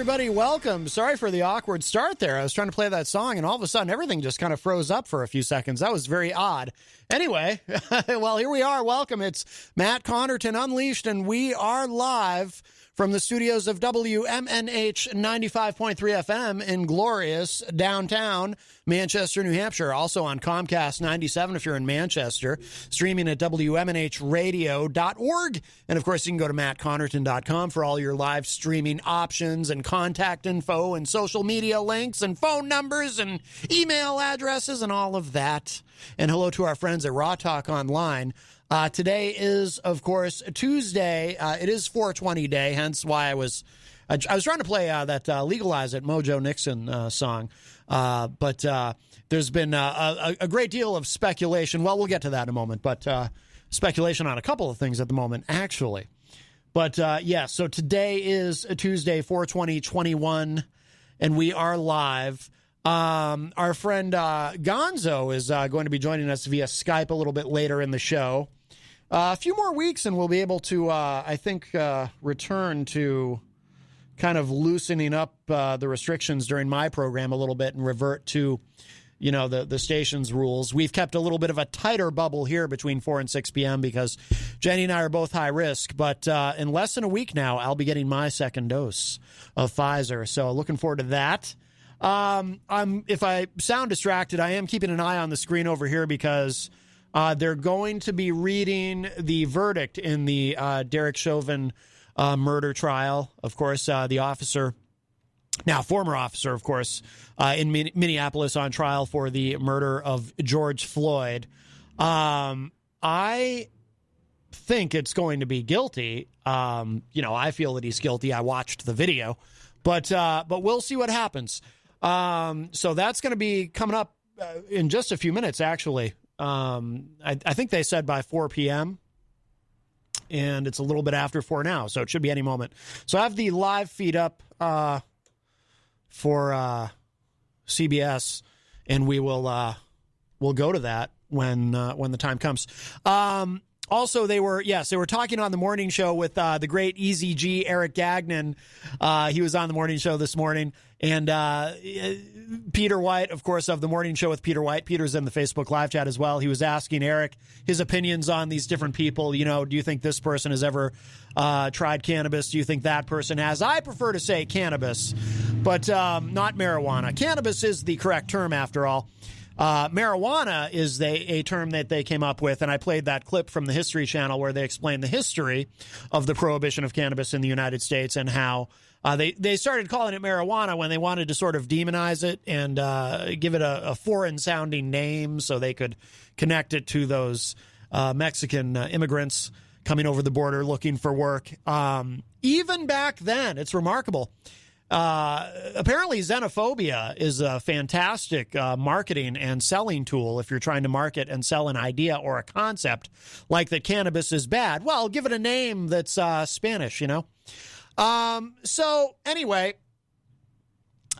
everybody. Welcome. Sorry for the awkward start there. I was trying to play that song, and all of a sudden, everything just kind of froze up for a few seconds. That was very odd. Anyway, well, here we are. Welcome. It's Matt Connarton Unleashed, and we are live from the studios of WMNH 95.3 FM in glorious downtown Manchester, New Hampshire. Also on Comcast 97 if you're in Manchester. Streaming at WMNHradio.org. And, of course, you can go to mattconnerton.com for all your live streaming options and contact info and social media links and phone numbers and email addresses and all of that. And hello to our friends at Raw Talk Online. Today is, of course, Tuesday. It is 420 day, hence why I was trying to play that Legalize It Mojo Nixon song. But there's been a great deal of speculation. Well, we'll get to that in a moment, but speculation on a couple of things at the moment, actually. But yeah, so today is Tuesday, 4/20/21, and we are live. Our friend Gonzo is going to be joining us via Skype a little bit later in the show. A few more weeks and we'll be able to, I think, return to kind of loosening up the restrictions during my program a little bit and revert to, you know, the station's rules. We've kept a little bit of a tighter bubble here between 4 and 6 p.m. because Jenny and I are both high risk. But in less than a week now, I'll be getting my second dose of Pfizer. So looking forward to that. If I sound distracted, I am keeping an eye on the screen over here because they're going to be reading the verdict in the Derek Chauvin murder trial. Of course, the officer, now former officer, of course, in Minneapolis on trial for the murder of George Floyd. I think it's going to be guilty. You know, I feel that he's guilty. I watched the video, but we'll see what happens. So that's going to be coming up in just a few minutes, actually. I think they said by 4 p.m., and it's a little bit after 4 now, so it should be any moment. So I have the live feed up for CBS, and we'll go to that when the time comes. Also, they were talking on the morning show with the great Eazy-G, Eric Gagnon. He was on the morning show this morning. And Peter White, of course, of the morning show with Peter White. Peter's in the Facebook live chat as well. He was asking Eric his opinions on these different people. You know, do you think this person has ever tried cannabis? Do you think that person has? I prefer to say cannabis, but not marijuana. Cannabis is the correct term, after all. Marijuana is a term that they came up with, and I played that clip from the History Channel where they explained the history of the prohibition of cannabis in the United States and how they started calling it marijuana when they wanted to sort of demonize it and give it a foreign-sounding name so they could connect it to those Mexican immigrants coming over the border looking for work. Even back then, it's remarkable. Apparently xenophobia is a fantastic marketing and selling tool if you're trying to market and sell an idea or a concept like that cannabis is bad. Well, give it a name that's Spanish, you know. So anyway,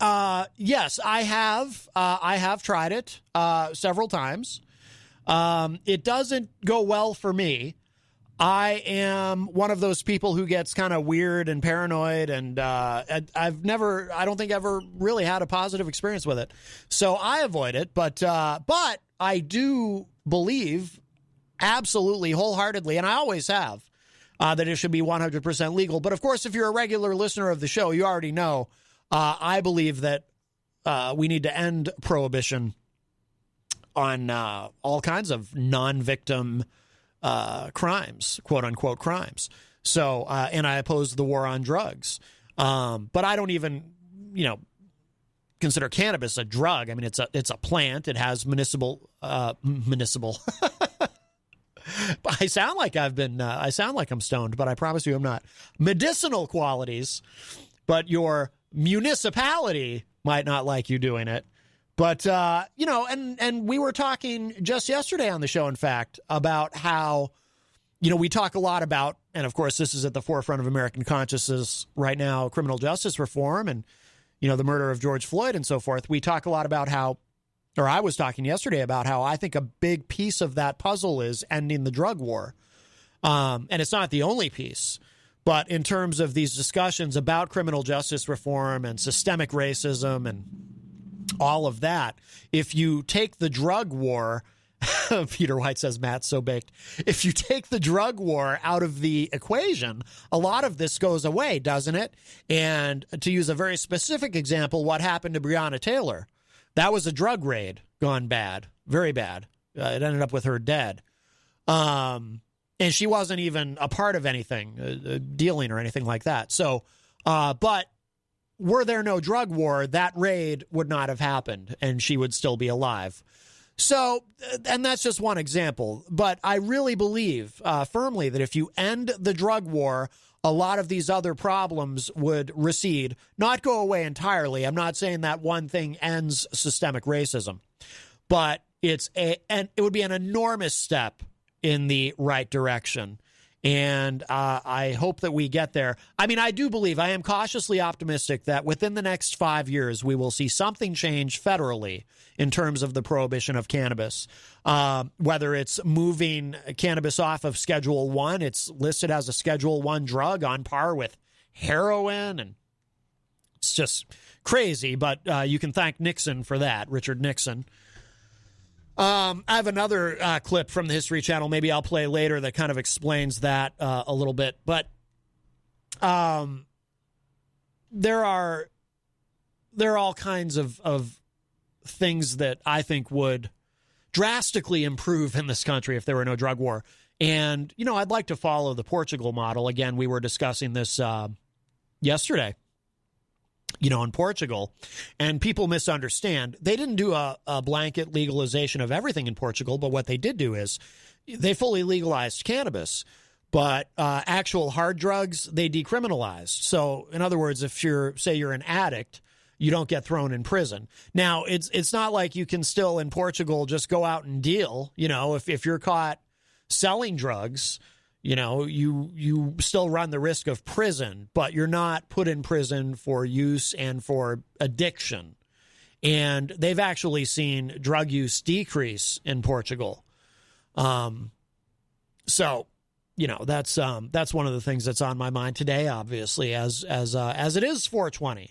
yes, I have tried it several times. It doesn't go well for me. I am one of those people who gets kind of weird and paranoid, and I don't think ever really had a positive experience with it. So I avoid it, but I do believe absolutely wholeheartedly, and I always have, that it should be 100% legal. But of course, if you're a regular listener of the show, you already know I believe that we need to end prohibition on all kinds of non-victim crimes, quote unquote crimes. So, and I oppose the war on drugs. But I don't even, consider cannabis a drug. I mean, it's a plant. It has municipal. I sound like I'm stoned, but I promise you I'm not. Medicinal qualities, but your municipality might not like you doing it. But, and we were talking just yesterday on the show, in fact, about how, we talk a lot about, and of course, this is at the forefront of American consciousness right now, criminal justice reform and, the murder of George Floyd and so forth. We talk a lot about how, or I was talking yesterday about how I think a big piece of that puzzle is ending the drug war. And it's not the only piece. But in terms of these discussions about criminal justice reform and systemic racism and all of that, if you take the drug war, Peter White says, Matt's so baked. If you take the drug war out of the equation, a lot of this goes away, doesn't it? And to use a very specific example, what happened to Breonna Taylor? That was a drug raid gone bad, very bad. It ended up with her dead. And she wasn't even a part of anything, dealing or anything like that. So, but were there no drug war, that raid would not have happened, and she would still be alive. So, and that's just one example. But I really believe firmly that if you end the drug war, a lot of these other problems would recede, not go away entirely. I'm not saying that one thing ends systemic racism, but it would be an enormous step in the right direction. And I hope that we get there. I mean, I do believe, I am cautiously optimistic that within the next 5 years, we will see something change federally in terms of the prohibition of cannabis. Whether it's moving cannabis off of Schedule 1, it's listed as a Schedule 1 drug on par with heroin. And it's just crazy, but you can thank Nixon for that, Richard Nixon. I have another clip from the History Channel. Maybe I'll play later that kind of explains that a little bit. But there are all kinds of things that I think would drastically improve in this country if there were no drug war. And, you know, I'd like to follow the Portugal model. Again, we were discussing this yesterday. You know, in Portugal, and people misunderstand. They didn't do a blanket legalization of everything in Portugal, but what they did do is they fully legalized cannabis, but actual hard drugs, they decriminalized. So, in other words, if you're an addict, you don't get thrown in prison. Now, it's not like you can still in Portugal just go out and deal. You know, if you're caught selling drugs, you know, you still run the risk of prison, but you're not put in prison for use and for addiction. And they've actually seen drug use decrease in Portugal. So, you know, that's one of the things that's on my mind today, obviously, as it is 420.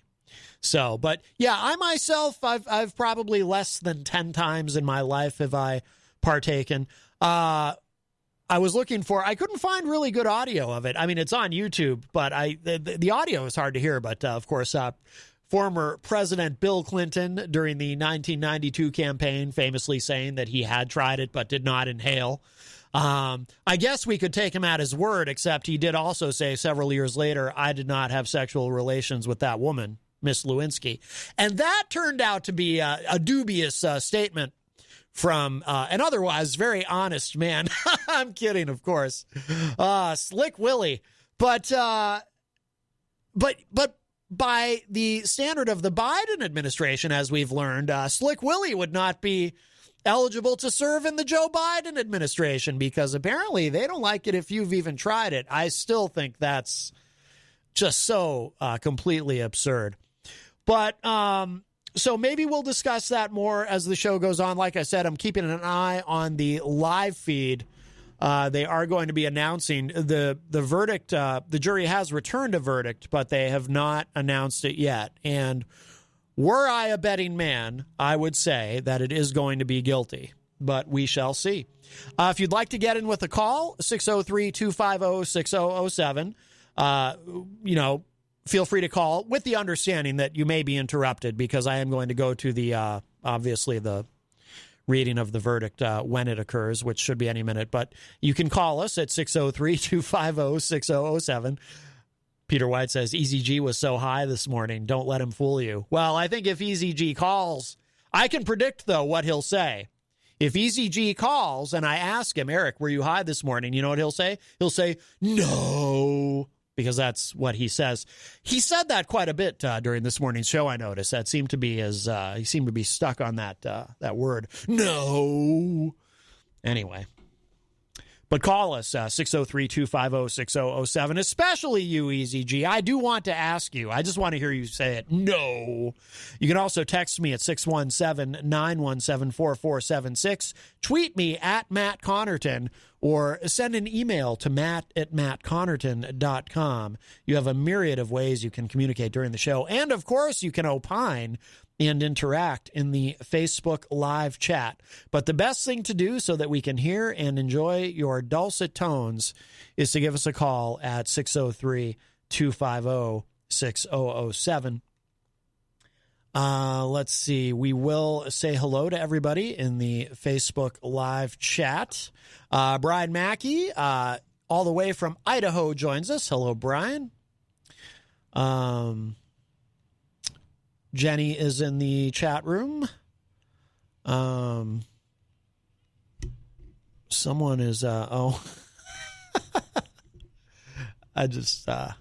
So, but yeah, I myself, I've probably less than 10 times in my life have I partaken. I was looking I couldn't find really good audio of it. I mean, it's on YouTube, but the audio is hard to hear. But of course, former President Bill Clinton during the 1992 campaign famously saying that he had tried it but did not inhale. I guess we could take him at his word, except he did also say several years later, I did not have sexual relations with that woman, Miss Lewinsky. And that turned out to be a dubious statement from an otherwise very honest man. I'm kidding, of course. Slick Willie. But by the standard of the Biden administration, as we've learned, Slick Willie would not be eligible to serve in the Joe Biden administration because apparently they don't like it if you've even tried it. I still think that's just so completely absurd. But so maybe we'll discuss that more as the show goes on. Like I said, I'm keeping an eye on the live feed. They are going to be announcing the verdict. The jury has returned a verdict, but they have not announced it yet. And were I a betting man, I would say that it is going to be guilty, but we shall see. If you'd like to get in with a call, 603-250-6007, you know, feel free to call with the understanding that you may be interrupted because I am going to go to the, obviously, the reading of the verdict when it occurs, which should be any minute. But you can call us at 603-250-6007. Peter White says, Eazy-G was so high this morning. Don't let him fool you. Well, I think if Eazy-G calls, I can predict, though, what he'll say. If Eazy-G calls and I ask him, Eric, were you high this morning? You know what he'll say? He'll say, no, because that's what he says. He said that quite a bit during this morning's show, I noticed. That seemed to be he seemed to be stuck on that word. No. Anyway. But call us, 603-250-6007, especially you, Eazy-G. I do want to ask you. I just want to hear you say it. No. You can also text me at 617-917-4476. Tweet me at Matt Connarton, or send an email to matt@mattconnerton.com. You have a myriad of ways you can communicate during the show. And, of course, you can opine and interact in the Facebook live chat. But the best thing to do so that we can hear and enjoy your dulcet tones is to give us a call at 603-250-6007. Let's see. We will say hello to everybody in the Facebook live chat. Brian Mackey, all the way from Idaho, joins us. Hello, Brian. Jenny is in the chat room. Someone is, I just got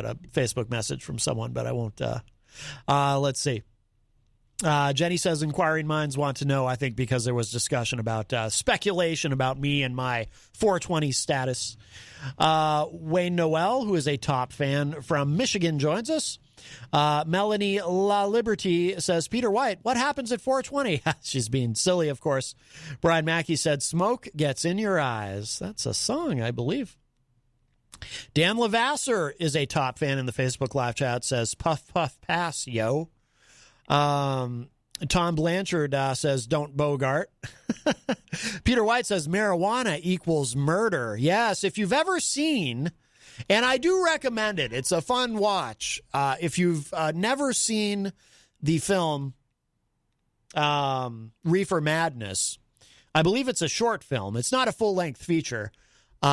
a Facebook message from someone, but I won't, let's see. Jenny says inquiring minds want to know, I think because there was discussion about speculation about me and my 420 status. Wayne Noel, who is a top fan from Michigan, joins us. Melanie La Liberty says, Peter White, what happens at 420? She's being silly, of course. Brian Mackey said, smoke gets in your eyes. That's a song, I believe. Dan Lavasser is a top fan in the Facebook live chat, says, puff, puff, pass, yo. Tom Blanchard says, don't Bogart. Peter White says, marijuana equals murder. Yes, if you've ever seen... And I do recommend it. It's a fun watch. If you've never seen the film Reefer Madness, I believe it's a short film. It's not a full-length feature. They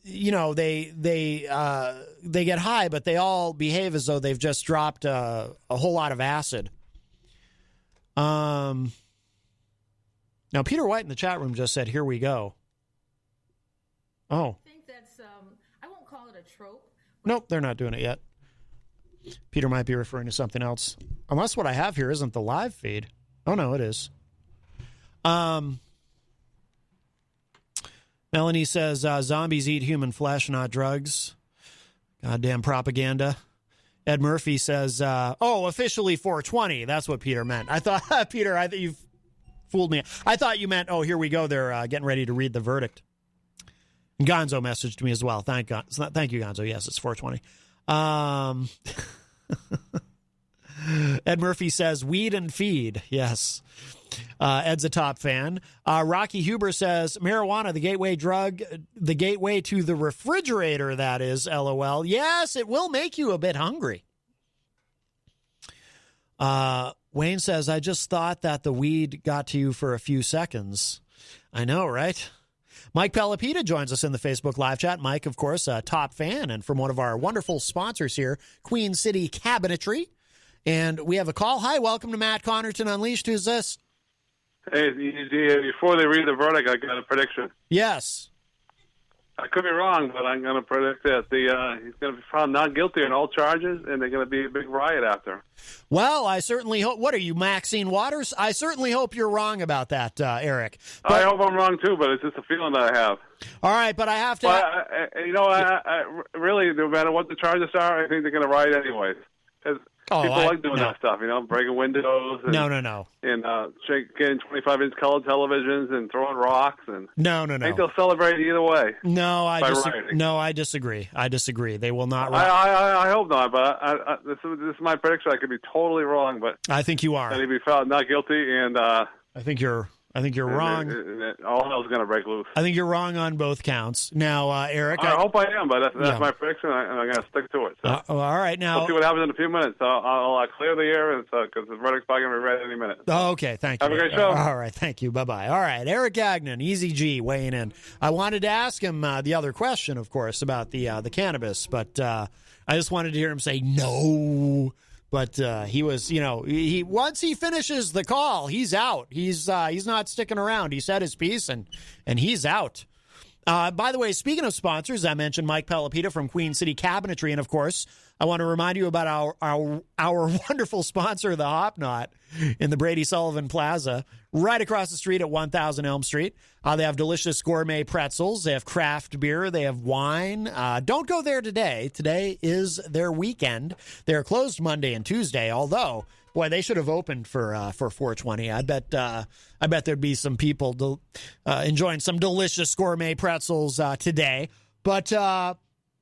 get high, but they all behave as though they've just dropped a whole lot of acid. Now, Peter White in the chat room just said, here we go. Oh. Trope. Nope, they're not doing it yet. Peter might be referring to something else. Unless what I have here isn't the live feed. Oh, no, it is. Melanie says, zombies eat human flesh, not drugs. Goddamn propaganda. Ed Murphy says, officially 420. That's what Peter meant. I thought, Peter, I thought you've fooled me. I thought you meant, here we go. They're getting ready to read the verdict. Gonzo messaged me as well. Thank you, Gonzo. Yes, it's 420. Ed Murphy says, weed and feed. Yes. Ed's a top fan. Rocky Huber says, marijuana, the gateway drug, the gateway to the refrigerator, that is, LOL. Yes, it will make you a bit hungry. Wayne says, I just thought that the weed got to you for a few seconds. I know, right? Mike Pelopita joins us in the Facebook live chat. Mike, of course, a top fan and from one of our wonderful sponsors here, Queen City Cabinetry. And we have a call. Hi, welcome to Matt Connarton Unleashed. Who's this? Hey, before they read the verdict, I got a prediction. Yes. I could be wrong, but I'm going to predict that he's going to be found not guilty on all charges, and they're going to be a big riot after. Well, I certainly hope. What are you, Maxine Waters? I certainly hope you're wrong about that, Eric. But, I hope I'm wrong, too, but it's just a feeling that I have. All right, but I have to... I really, no matter what the charges are, I think they're going to riot anyways. People like doing that stuff, breaking windows. And, No. And getting 25-inch color televisions and throwing rocks. And No. I think they'll celebrate either way. No, I disagree. They will not riot. I hope not, but this is my prediction. I could be totally wrong, but I think you are. And he'd be found not guilty, and I think you're wrong. All hell's going to break loose. I think you're wrong on both counts. Now, Eric... I hope I am, but that's my prediction, and I'm going to stick to it. So. All right, now... We'll see what happens in a few minutes. I'll clear the air, because the verdict's probably going to be read any minute. Oh, okay, thank you. Have a great show. All right, thank you. Bye-bye. All right, Eric Gagnon, Eazy-G, weighing in. I wanted to ask him the other question, of course, about the cannabis, but I just wanted to hear him say no. But he was, he once he finishes the call, he's out. He's not sticking around. He said his piece, and he's out. By the way, speaking of sponsors, I mentioned Mike Pelopita from Queen City Cabinetry, and of course, I want to remind you about our wonderful sponsor, the Hop Knot, in the Brady Sullivan Plaza, right across the street at 1000 Elm Street. They have delicious gourmet pretzels. They have craft beer. They have wine. Don't go there today. Today is their weekend. They're closed Monday and Tuesday, although, boy, they should have opened for 420. I bet there'd be some people enjoying some delicious gourmet pretzels today. But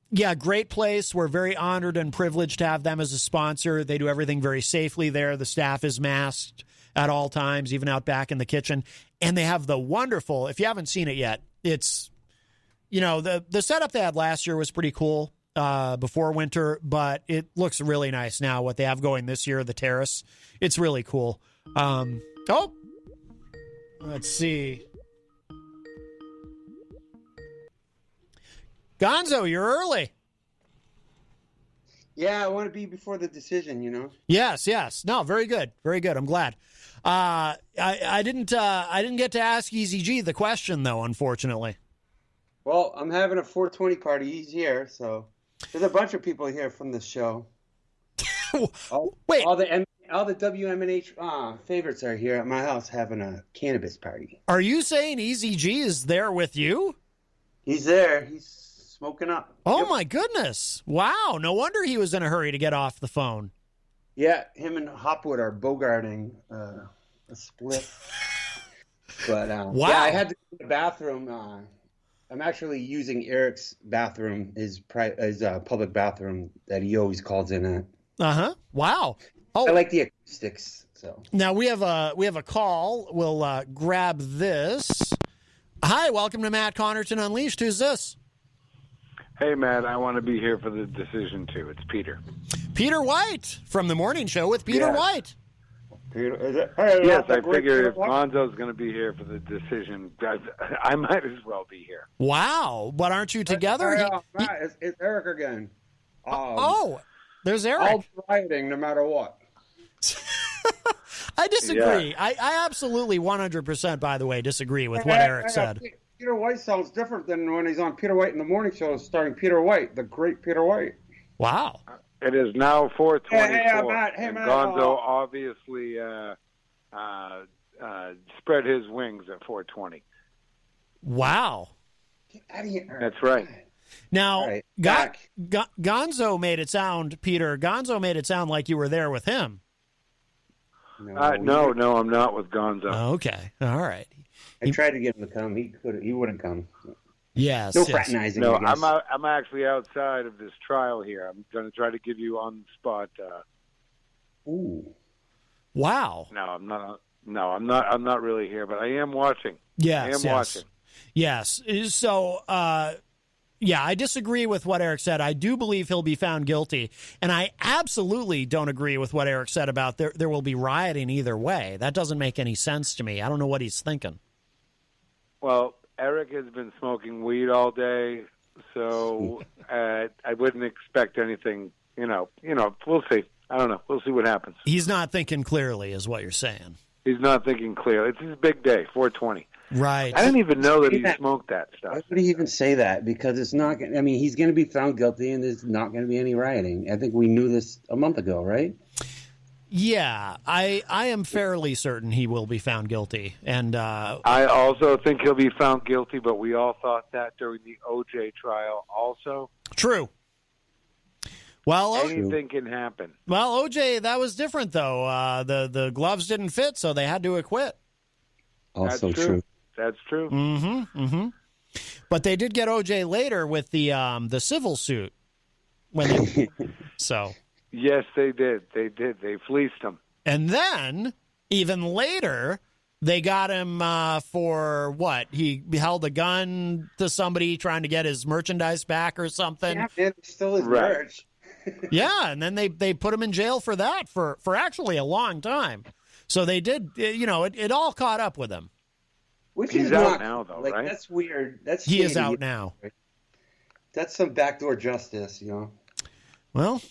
yeah, great place. We're very honored and privileged to have them as a sponsor. They do everything very safely there. The staff is masked at all times, even out back in the kitchen. And they have the wonderful, if you haven't seen it yet, it's, the setup they had last year was pretty cool before winter, but it looks really nice now, what they have going this year, the terrace. It's really cool. Let's see. Gonzo, you're early. Yeah, I want to be before the decision, Yes. No, very good. Very good. I'm glad. I didn't get to ask Eazy-G the question, though, unfortunately. Well, I'm having a 420 party. He's here, so there's a bunch of people here from the show. Wait. All the WMNH favorites are here at my house having a cannabis party. Are you saying Eazy-G is there with you? He's there. He's smoking up. Oh, yep. My goodness. Wow. No wonder he was in a hurry to get off the phone. Yeah, him and Hopwood are bogarting a split. But wow. Yeah, I had to go to the bathroom. I'm actually using Eric's bathroom, his public bathroom that he always calls in at. Wow. Oh, I like the acoustics. So now we have a call. We'll grab this. Hi, welcome to Matt Connarton Unleashed. Who's this? Hey, Matt, I want to be here for the decision, too. It's Peter. Peter White from the morning show with Peter White. Peter, is it? Hey, yes, I figure if Gonzo's going to be here for the decision, I might as well be here. Wow, but aren't you together? It's Eric again. There's Eric. I'll be rioting no matter what. I disagree. Yeah. I absolutely 100%, by the way, disagree with what Eric said. Peter White sounds different than when he's on Peter White in the Morning Show starring Peter White, the great Peter White. Wow. It is now 4:24. Matt, Gonzo obviously spread his wings at 4:20. Wow. Get out of here. That's right. Now, Right, Gonzo made it sound, Peter, like you were there with him. No, I'm not with Gonzo. Okay. All right. I tried to get him to come. He wouldn't come. Yes. No fraternizing. No, I'm actually outside of this trial here. I'm going to try to give you on the spot. Ooh. Wow. No, I'm not. No, I'm not. I'm not really here, but I am watching. Yes. I am watching. Yes. So, yeah, I disagree with what Eric said. I do believe he'll be found guilty, and I absolutely don't agree with what Eric said about there will be rioting either way. That doesn't make any sense to me. I don't know what he's thinking. Well, Eric has been smoking weed all day, so I wouldn't expect anything. We'll see. I don't know. We'll see what happens. He's not thinking clearly, is what you're saying. He's not thinking clearly. It's his big day, 420. Right. I didn't even know that he smoked that stuff. Why would he even say that? Because it's not. I mean, he's going to be found guilty, and there's not going to be any rioting. I think we knew this a month ago, right? Yeah, I am fairly certain he will be found guilty, and I also think he'll be found guilty. But we all thought that during the OJ trial, also. True. Well, anything can happen. Well, OJ, that was different though. The gloves didn't fit, so they had to acquit. Also true. That's true. Mm-hmm. Mm-hmm. But they did get OJ later with the civil suit. So. Yes, they did. They did. They fleeced him. And then, even later, they got him for what? He held a gun to somebody trying to get his merchandise back or something. Yeah, man, still his merch. Yeah, and then they put him in jail for that for actually a long time. So they did, it all caught up with him. Which He's is out now, though, like, right? That's weird. He is out now. That's some backdoor justice, Well,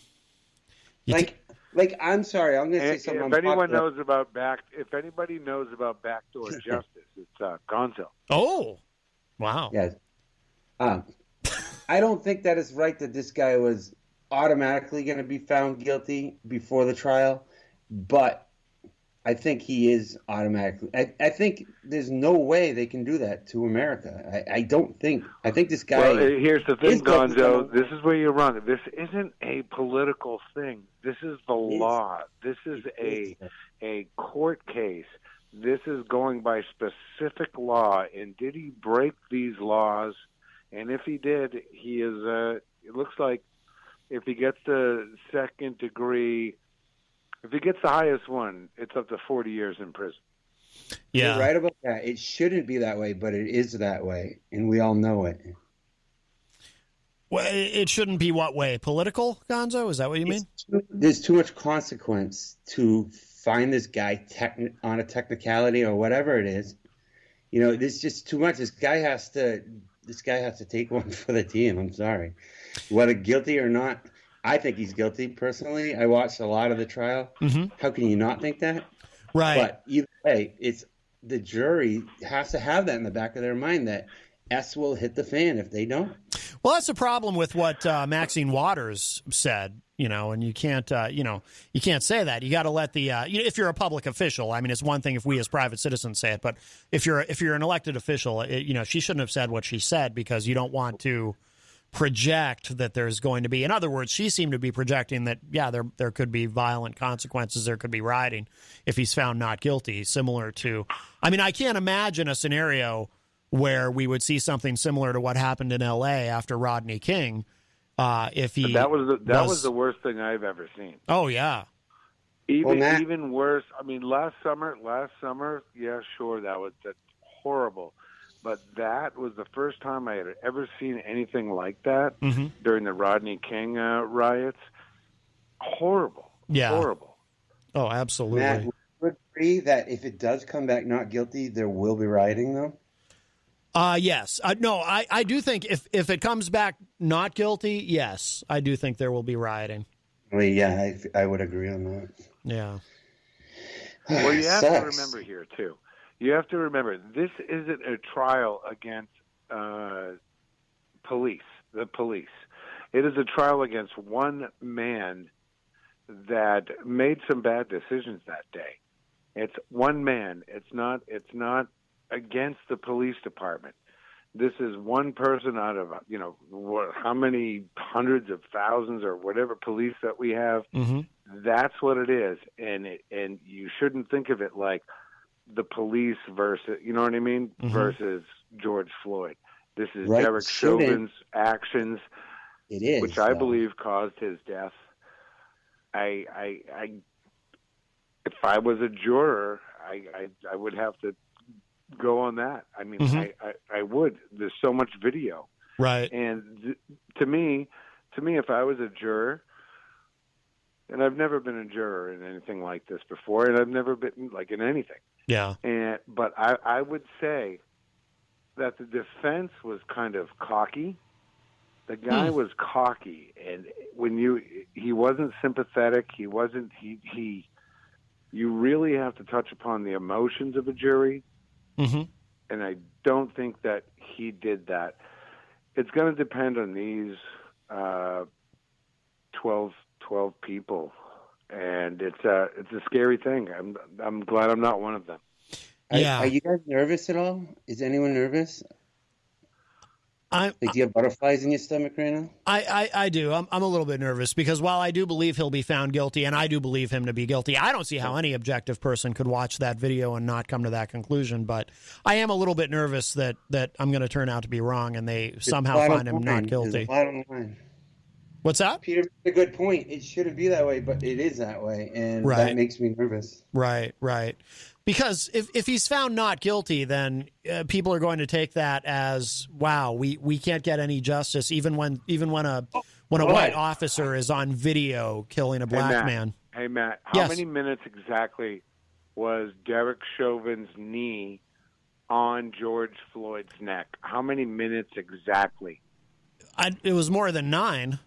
I'm sorry, I'm going to say something. If anybody knows about backdoor justice, it's Gonzo. Oh, wow. Yeah, I don't think that it's right that this guy was automatically going to be found guilty before the trial, but I think he is automatically. I think there's no way they can do that to America. I don't think. I think this guy. Well, here's the thing, Gonzo. This is where you're wrong. This isn't a political thing. This is the law. This is a court case. This is going by specific law. And did he break these laws? And if he did, he is. It looks like if he gets the second degree. If he gets the highest one, it's up to 40 years in prison. Yeah. You're right about that. It shouldn't be that way, but it is that way, and we all know it. Well, it shouldn't be what way? Political, Gonzo? Is that what you mean? There's too much consequence to find this guy on a technicality or whatever it is. You know, there's just too much. This guy has to take one for the team. I'm sorry. Whether guilty or not, I think he's guilty, personally. I watched a lot of the trial. Mm-hmm. How can you not think that? Right. But either way, it's the jury has to have that in the back of their mind that S will hit the fan if they don't. Well, that's the problem with what Maxine Waters said, and you can't, you can't say that. You got to let the, if you're a public official, I mean, it's one thing if we as private citizens say it, but if you're an elected official, she shouldn't have said what she said because you don't want to project that there's going to be, in other words, she seemed to be projecting that, there could be violent consequences, there could be rioting if he's found not guilty, similar to, I mean, I can't imagine a scenario where we would see something similar to what happened in L.A. after Rodney King, if he that was the worst thing I've ever seen. Oh yeah, even worse. I mean, last summer, yeah, sure, that's horrible. But that was the first time I had ever seen anything like that during the Rodney King riots. Horrible. Yeah. Horrible. Oh, absolutely. Matt, would you agree that if it does come back not guilty, there will be rioting, though? Yes. No, I do think if it comes back not guilty, yes, I do think there will be rioting. Well, yeah, I would agree on that. Yeah. Well, you have to remember here, too. You have to remember, this isn't a trial against the police. It is a trial against one man that made some bad decisions that day. It's one man. It's not against the police department. This is one person out of, how many hundreds of thousands or whatever police that we have. Mm-hmm. That's what it is. And you shouldn't think of it like the police versus, you know what I mean, versus George Floyd. This is Derek Chauvin's actions, which I believe caused his death. If I was a juror, I would have to go on that. I mean, I would. There's so much video, right? And to me, if I was a juror. And I've never been a juror in anything like this before, and I've never been like in anything. Yeah. But I would say that the defense was kind of cocky. The guy was cocky, and he wasn't sympathetic. He wasn't. You really have to touch upon the emotions of a jury, and I don't think that he did that. It's going to depend on these 12 people, and it's a scary thing. I'm glad I'm not one of them. Yeah. Are you guys nervous at all? Is anyone nervous? Do you have butterflies in your stomach right now? I do. I'm a little bit nervous because while I do believe he'll be found guilty, and I do believe him to be guilty, I don't see how any objective person could watch that video and not come to that conclusion. But I am a little bit nervous that I'm going to turn out to be wrong and they somehow find him not guilty. What's that? Peter makes a good point. It shouldn't be that way, but it is that way, and that makes me nervous. Right. Because if he's found not guilty, then people are going to take that as, wow, we can't get any justice, even when a white officer is on video killing a black man. Hey, Matt, how many minutes exactly was Derek Chauvin's knee on George Floyd's neck? How many minutes exactly? It was more than 9.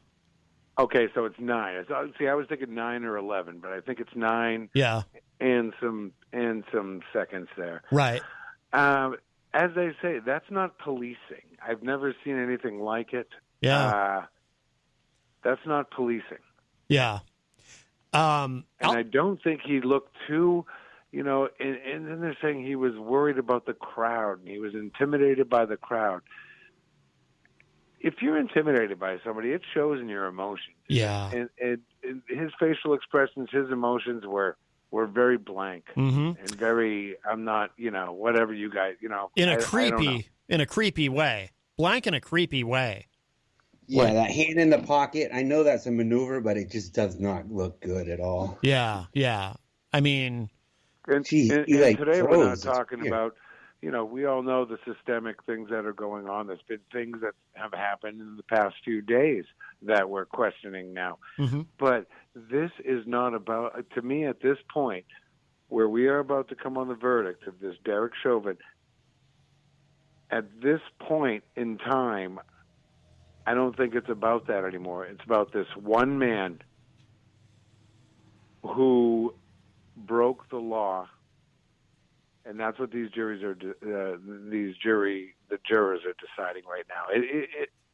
Okay, so it's 9. See, I was thinking 9 or 11, but I think it's 9. Yeah, and some seconds there. Right. as they say, that's not policing. I've never seen anything like it. Yeah. That's not policing. Yeah. And I don't think he looked too, and then they're saying he was worried about the crowd and he was intimidated by the crowd. If you're intimidated by somebody, it shows in your emotions. Yeah. And his facial expressions, his emotions were very blank and very, I'm not, whatever you guys, in a creepy way, blank in a creepy way. Yeah, that hand in the pocket. I know that's a maneuver, but it just does not look good at all. Yeah, yeah. I mean, and today we're not talking about, we all know the systemic things that are going on. There's been things that have happened in the past few days that we're questioning now. But this is not about, to me at this point, where we are about to come on the verdict of this Derek Chauvin, at this point in time, I don't think it's about that anymore. It's about this one man who broke the law, and that's what these juries are. The jurors are deciding right now.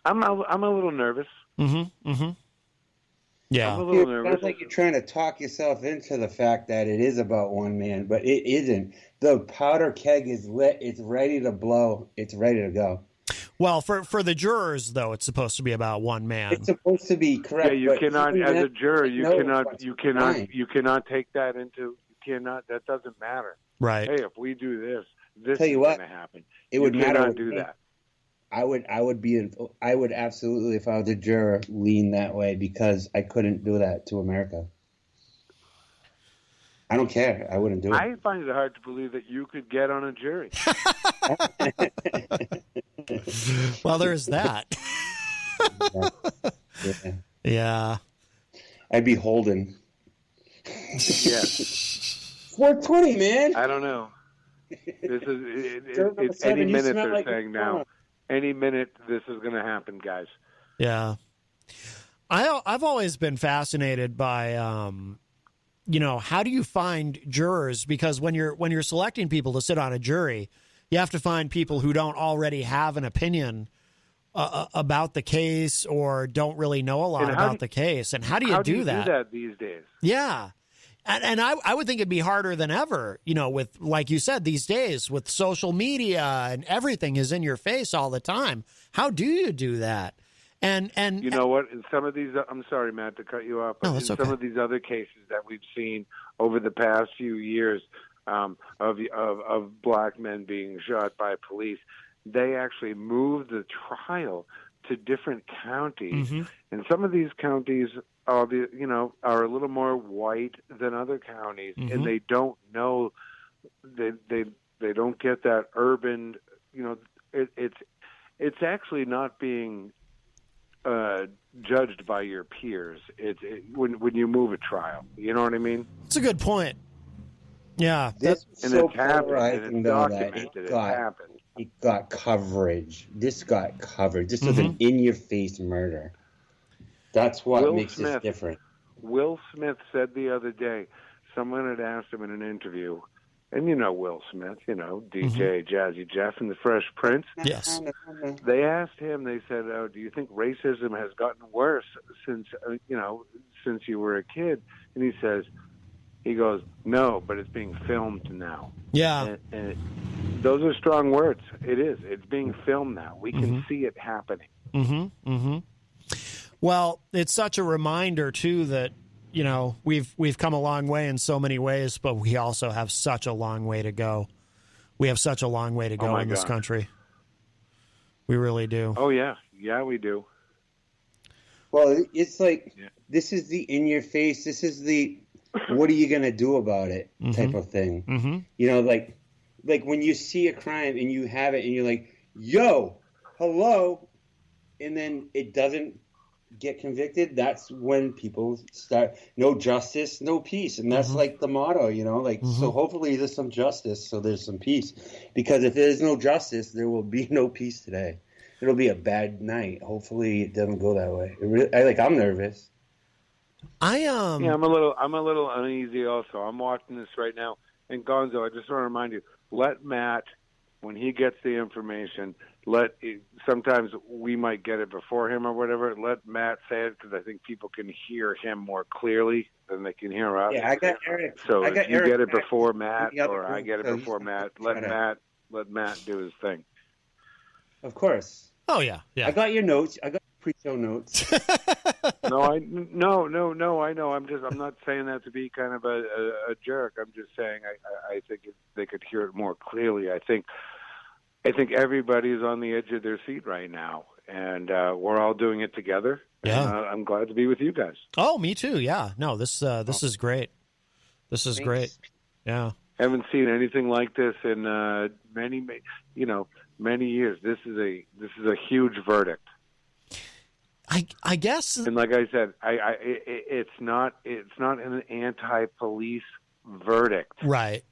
I'm a little nervous. Yeah, I'm a little nervous. Sounds like you're trying to talk yourself into the fact that it is about one man, but it isn't. The powder keg is lit. It's ready to blow. It's ready to go. Well, for the jurors, though, it's supposed to be about one man. It's supposed to be correct. Yeah, you cannot, as a juror, you cannot take that into. That doesn't matter. Right. Hey, if we do this is going to happen. It would matter. Cannot do that. I would absolutely, if I was a juror, lean that way because I couldn't do that to America. I don't care. I wouldn't do it. I find it hard to believe that you could get on a jury. Well, there's that. Yeah. I'd be holding. Yeah. 420, man. I don't know. This is any minute they're saying now. Any minute this is going to happen, guys. Yeah. I've always been fascinated by how do you find jurors? Because when you're selecting people to sit on a jury, you have to find people who don't already have an opinion about the case or don't really know a lot about the case. And how do you do that? How do you do that these days? Yeah. And I would think it'd be harder than ever, with, like you said, these days with social media and everything is in your face all the time. How do you do that? And you know what? In some of these, I'm sorry, Matt, to cut you off, but in some of these other cases that we've seen over the past few years of black men being shot by police, they actually moved the trial to different counties, and some of these counties are a little more white than other counties, and they don't know they don't get that urban. It's actually not being judged by your peers. When you move a trial, you know what I mean? It's a good point. Yeah, this and so it's happened. And it's documented. It happened. It got coverage. This got coverage. This was an in-your-face murder. That's what makes this different. Will Smith said the other day, someone had asked him in an interview, and Will Smith, DJ Jazzy Jeff and the Fresh Prince. Yes. They asked him, they said, do you think racism has gotten worse since you were a kid? And he goes, no, but it's being filmed now. Yeah. And those are strong words. It is. It's being filmed now. We can see it happening. Well, it's such a reminder, too, that, we've come a long way in so many ways, but we also have such a long way to go. We have such a long way to go in this country. We really do. Oh, yeah. Yeah, we do. Well, it's like, this is the in-your-face, this is the what are you going to do about it type of thing. Like when you see a crime and you have it and you're like, yo, hello, and then it doesn't get convicted, that's when people start, no justice, no peace. And that's like the motto, so hopefully there's some justice, so there's some peace. Because if there's no justice, there will be no peace today. It'll be a bad night. Hopefully it doesn't go that way. I'm nervous. Yeah, I'm a little uneasy also. I'm watching this right now. And Gonzo, I just want to remind you, let Matt when he gets the information, sometimes we might get it before him or whatever. Let Matt say it, because I think people can hear him more clearly than they can hear us. Yeah, I got Eric. So I got if you Eric get it before Matt, or I room, get it so before Matt, let Matt do his thing. Of course. Oh yeah. I got your notes. I got pre-show notes. No, I know. I'm not saying that to be kind of a jerk. I'm just saying I think if they could hear it more clearly. I think everybody's on the edge of their seat right now, and we're all doing it together. Yeah, and, I'm glad to be with you guys. Oh, me too. Yeah, no, this is great. This is great. Yeah, haven't seen anything like this in many years. This is a huge verdict. I guess, and like I said, it's not an anti-police verdict, right?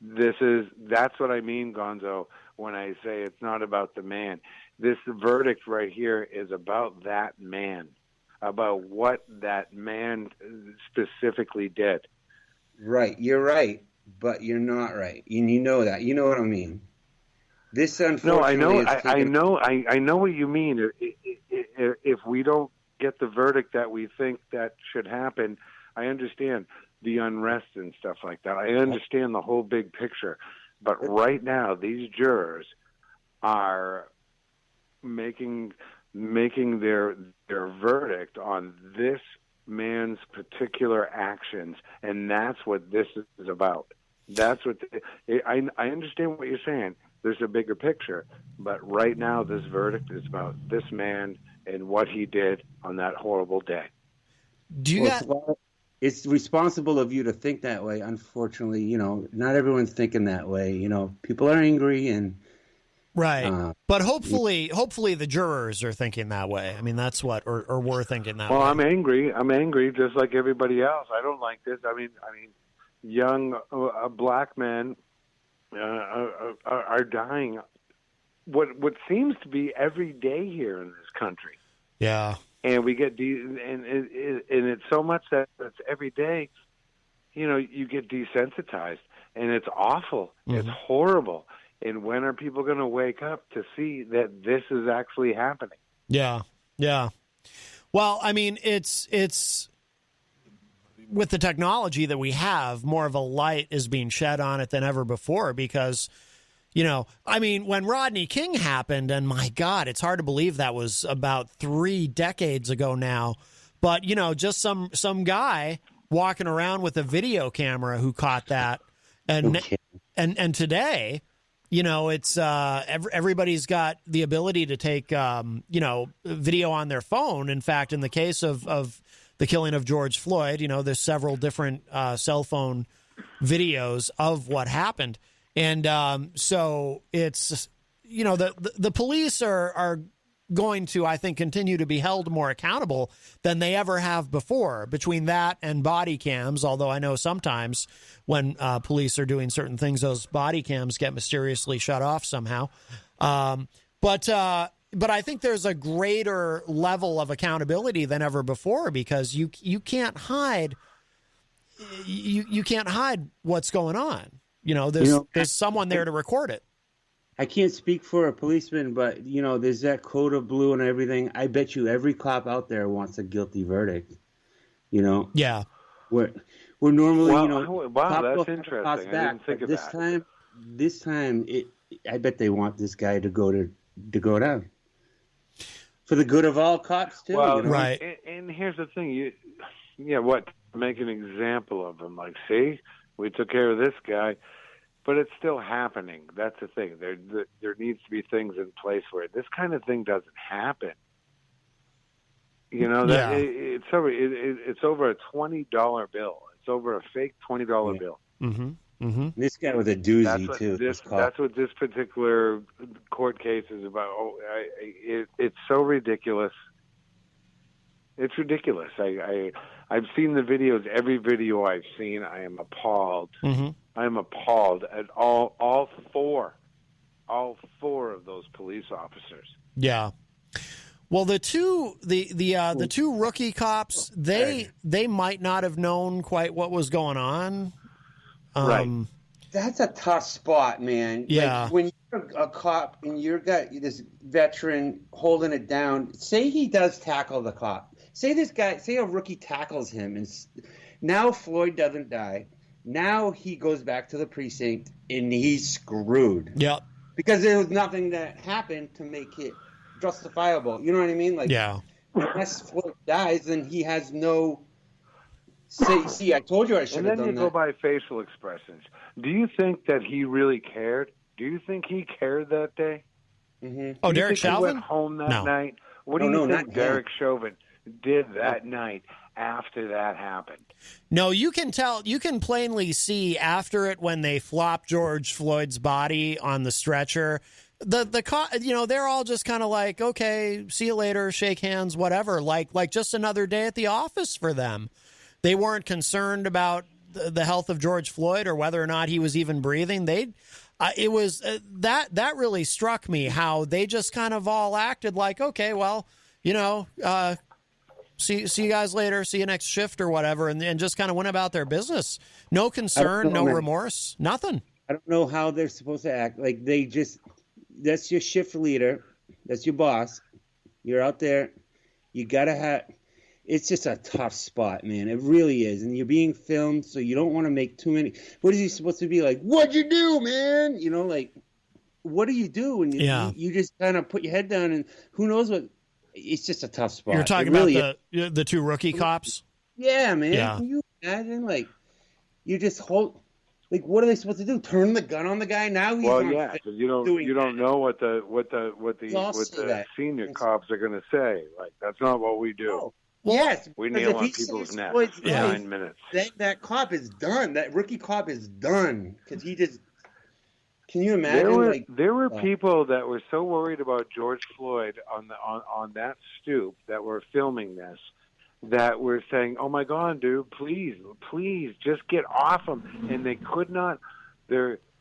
That's what I mean, Gonzo, when I say it's not about the man. This verdict right here is about that man, about what that man specifically did. Right, you're right, but you're not right, and you know that. You know what I mean? This, unfortunately, I know what you mean. If we don't get the verdict that we think that should happen, I understand the unrest and stuff like that. I understand the whole big picture. But right now, these jurors are making their verdict on this man's particular actions, and that's what this is about. That's what I understand what you're saying. There's a bigger picture, but right now this verdict is about this man and what he did on that horrible day. It's responsible of you to think that way. Unfortunately, not everyone's thinking that way. People are angry and right. But hopefully the jurors are thinking that way. I mean, that's what, or we're thinking that way. Well, I'm angry just like everybody else. I don't like this. I mean, young black men are dying. What seems to be every day here in this country. Yeah. And we get and it's so much that it's every day. You get desensitized, and it's awful. Mm-hmm. It's horrible. And when are people going to wake up to see that this is actually happening? Yeah, yeah. Well, I mean, it's with the technology that we have, more of a light is being shed on it than ever before because, when Rodney King happened, and my God, it's hard to believe that was about 3 decades ago now. But, just some guy walking around with a video camera who caught that. And today, it's everybody's got the ability to take, video on their phone. In fact, in the case of the killing of George Floyd, there's several different cell phone videos of what happened. And so it's, the police are going to, I think, continue to be held more accountable than they ever have before between that and body cams. Although I know sometimes when police are doing certain things, those body cams get mysteriously shut off somehow. But I think there's a greater level of accountability than ever before because you can't hide you can't hide what's going on. There's someone there to record it. I can't speak for a policeman, but there's that code of blue and everything. I bet you every cop out there wants a guilty verdict. Yeah. We're normally wow, that's interesting. I didn't think of that. This time, I bet they want this guy to go down. For the good of all cops, too. Well, right. And here's the thing. Make an example of him. Like, see, we took care of this guy, but it's still happening. That's the thing. There needs to be things in place where this kind of thing doesn't happen. It's over a $20 bill. It's over a fake $20 bill. Mm-hmm. Mm-hmm. This guy was a doozy, too. That's what this particular court case is about. It's so ridiculous. It's ridiculous. I've seen the videos. Every video I've seen, I am appalled. Mm-hmm. I am appalled at all four of those police officers. Yeah. Well, the two rookie cops, they might not have known quite what was going on. Right. That's a tough spot, man. Yeah. Like, when you're a cop and you're got this veteran holding it down. Say he does tackle the cop. Say a rookie tackles him, and now Floyd doesn't die. Now he goes back to the precinct and he's screwed. Yep. Because there was nothing that happened to make it justifiable. You know what I mean? Like, yeah. Unless Floyd dies, then he has no. See, I told you I should have done that. And then you go by facial expressions. Do you think that he really cared? Do you think he cared that day? Mm-hmm. Oh, Derek Chauvin? He went home that night? What do you think Derek Chauvin did that night after that happened? No, you can tell. You can plainly see after it when they flop George Floyd's body on the stretcher. They're all just kind of like, okay, see you later, shake hands, whatever. Like just another day at the office for them. They weren't concerned about the health of George Floyd or whether or not he was even breathing. It was that really struck me how they just kind of all acted like, okay, well, see you guys later, see you next shift or whatever, and just kind of went about their business. No concern, no remorse, nothing. I don't know how they're supposed to act. Like that's your shift leader, that's your boss. You're out there, you gotta have. It's just a tough spot, man. It really is. And you're being filmed, so you don't want to make too many. What is he supposed to be like? What'd you do, man? What do you do? And you just kind of put your head down, and who knows what. It's just a tough spot. You're talking about the two rookie cops? Yeah, man. Yeah. Can you imagine? You just hold. What are they supposed to do? Turn the gun on the guy now? Because you don't know what the senior cops are going to say. Like, that's not what we do. Oh. Yes, we nail on people's necks in 9 minutes. That cop is done. That rookie cop is done because he just. Can you imagine? There were people that were so worried about George Floyd on that stoop that were filming this, that were saying, "Oh my God, dude, please, just get off him," and they could not.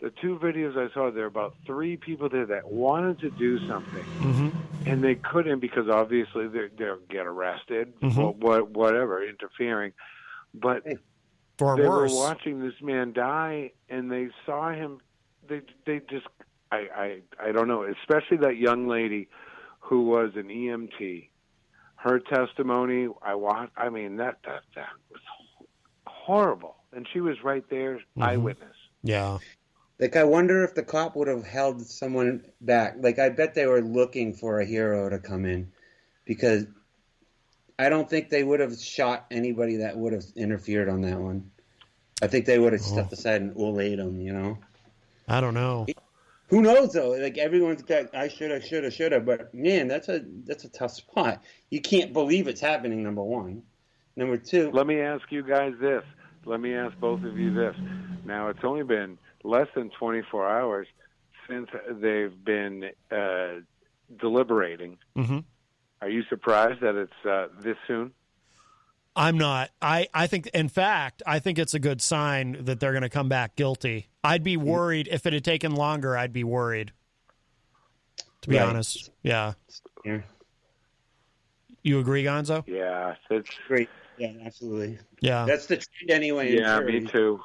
The two videos I saw, there were about 3 people there that wanted to do something, mm-hmm. and they couldn't because obviously they'll get arrested for whatever, interfering. But they were watching this man die, and they saw him. They just, I don't know, especially that young lady who was an EMT. Her testimony, that was horrible, and she was right there, eyewitness. Yeah. I wonder if the cop would have held someone back. I bet they were looking for a hero to come in, because I don't think they would have shot anybody that would have interfered on that one. I think they would have stepped aside and olayed him, I don't know. Who knows, though? Everyone's got, I shoulda. But, man, that's a tough spot. You can't believe it's happening, number one. Number two. Let me ask you guys this. Let me ask both of you this. Now, it's only been less than 24 hours since they've been deliberating. Mm-hmm. Are you surprised that it's this soon? I'm not. I think, in fact, I think it's a good sign that they're going to come back guilty. I'd be worried if it had taken longer. I'd be worried, to be honest. Yeah. You agree, Gonzo? Yeah, it's great. Yeah, absolutely. Yeah, that's the trend anyway. Yeah, me too.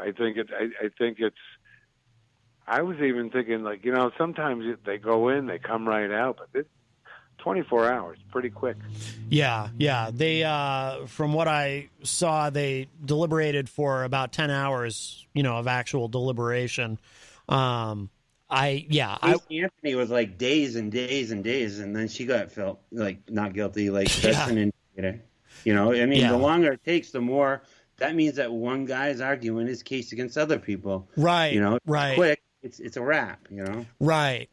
I think it's. I was even thinking, sometimes they go in, they come right out, but it's 24 hours, pretty quick. Yeah. They, from what I saw, they deliberated for about 10 hours, of actual deliberation. Anthony was days and days and days, and then she got felt not guilty. That's an indicator. The longer it takes, the more. That means that one guy is arguing his case against other people. Right. Right. Quick. It's a wrap. Right.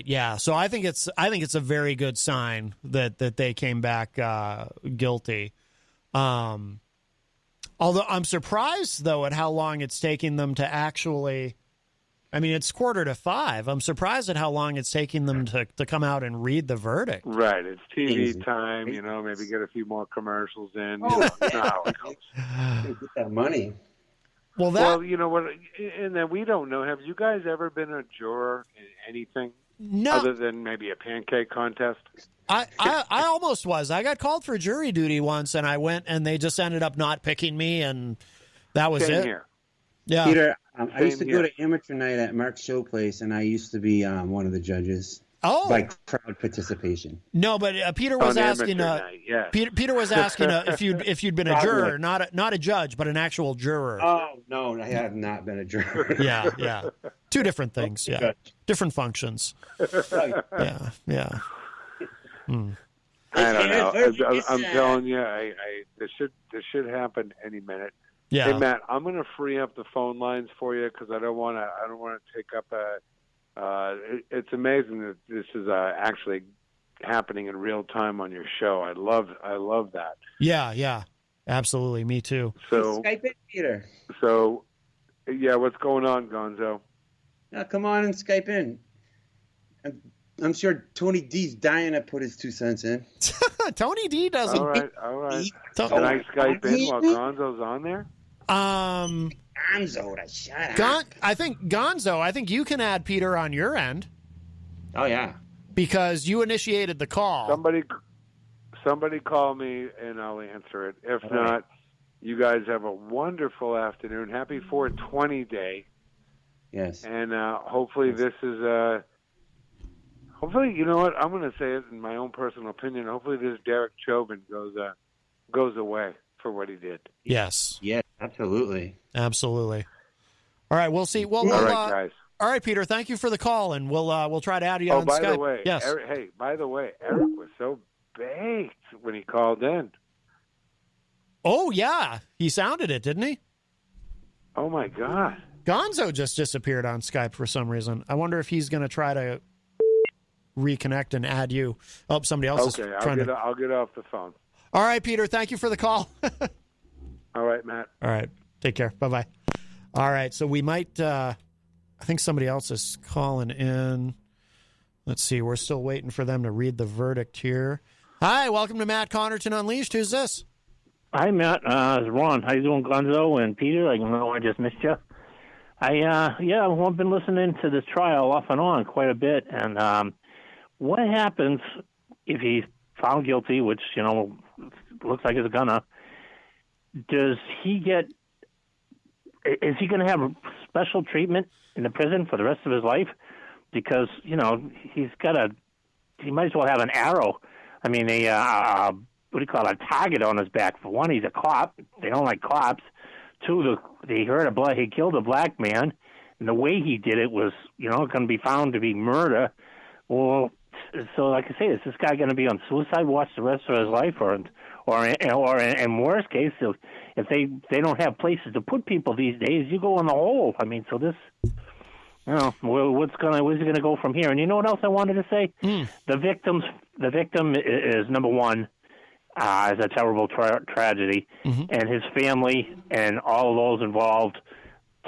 Yeah. So I think it's a very good sign that they came back guilty. Although I'm surprised though at how long it's taking them to actually. I mean, it's 4:45. I'm surprised at how long it's taking them to come out and read the verdict. Right. It's TV time, maybe get a few more commercials in. You know how it goes. Get that money. Well, you know what? And then we don't know. Have you guys ever been a juror in anything? No. Other than maybe a pancake contest? I almost was. I got called for jury duty once, and I went, and they just ended up not picking me, and that was Same it. Here. Yeah. Peter, I used to go to amateur night at Mark's Show Place, and I used to be one of the judges. Oh, by crowd participation. No, but Peter was asking. Peter was asking if you'd been a juror, not a judge, but an actual juror. Oh no, I have not been a juror. Yeah, two different things. Yeah, different functions. Yeah. I don't know. I'm telling you, this should happen any minute. Yeah. Hey Matt, I'm going to free up the phone lines for you because I don't want to take up it's amazing that this is actually happening in real time on your show. I love that. Yeah, absolutely. Me too. So Skype it, Peter. So, yeah, what's going on, Gonzo? Now, come on and Skype in. I'm sure Tony D's dying to put his 2 cents in. Tony D doesn't. All right. Can I Skype in while Gonzo's on there? Gonzo, shut up. I think you can add Peter on your end. Oh yeah, because you initiated the call. Somebody call me and I'll answer it. If not, you guys have a wonderful afternoon. Happy 420 day. Yes. And hopefully this is hopefully, you know what, I'm going to say it in my own personal opinion. Hopefully this Derek Chauvin goes away for what he did. Yes, absolutely. All right, we'll see. Well, all right, guys. All right, Peter. Thank you for the call, and we'll try to add you on Skype. By the way, yes. Eric, by the way, Eric was so baked when he called in. Oh yeah, he sounded it, didn't he? Oh my God. Gonzo just disappeared on Skype for some reason. I wonder if he's going to try to reconnect and add you. Oh, somebody else is trying to. I'll get off the phone. All right, Peter. Thank you for the call. All right, Matt. All right. Take care. Bye-bye. All right. So we might, I think somebody else is calling in. Let's see. We're still waiting for them to read the verdict here. Hi. Welcome to Matt Connarton Unleashed. Who's this? Hi, Matt. It's Ron. How you doing, Gonzo and Peter? I know I just missed you. I've been listening to this trial off and on quite a bit. And what happens if he's found guilty, which, looks like it's gonna, is he going to have special treatment in the prison for the rest of his life? Because, he might as well have an arrow. I mean, a target on his back. For one, he's a cop. They don't like cops. Two, he killed a black man, and the way he did it was, going to be found to be murder. Well, so like I say, is this guy going to be on suicide watch the rest of his life, or in worst case, if they don't have places to put people these days, you go in the hole. I mean, so this, where's he going to go from here? And you know what else I wanted to say? The victim is number one. Is a terrible tragedy, and his family and all of those involved,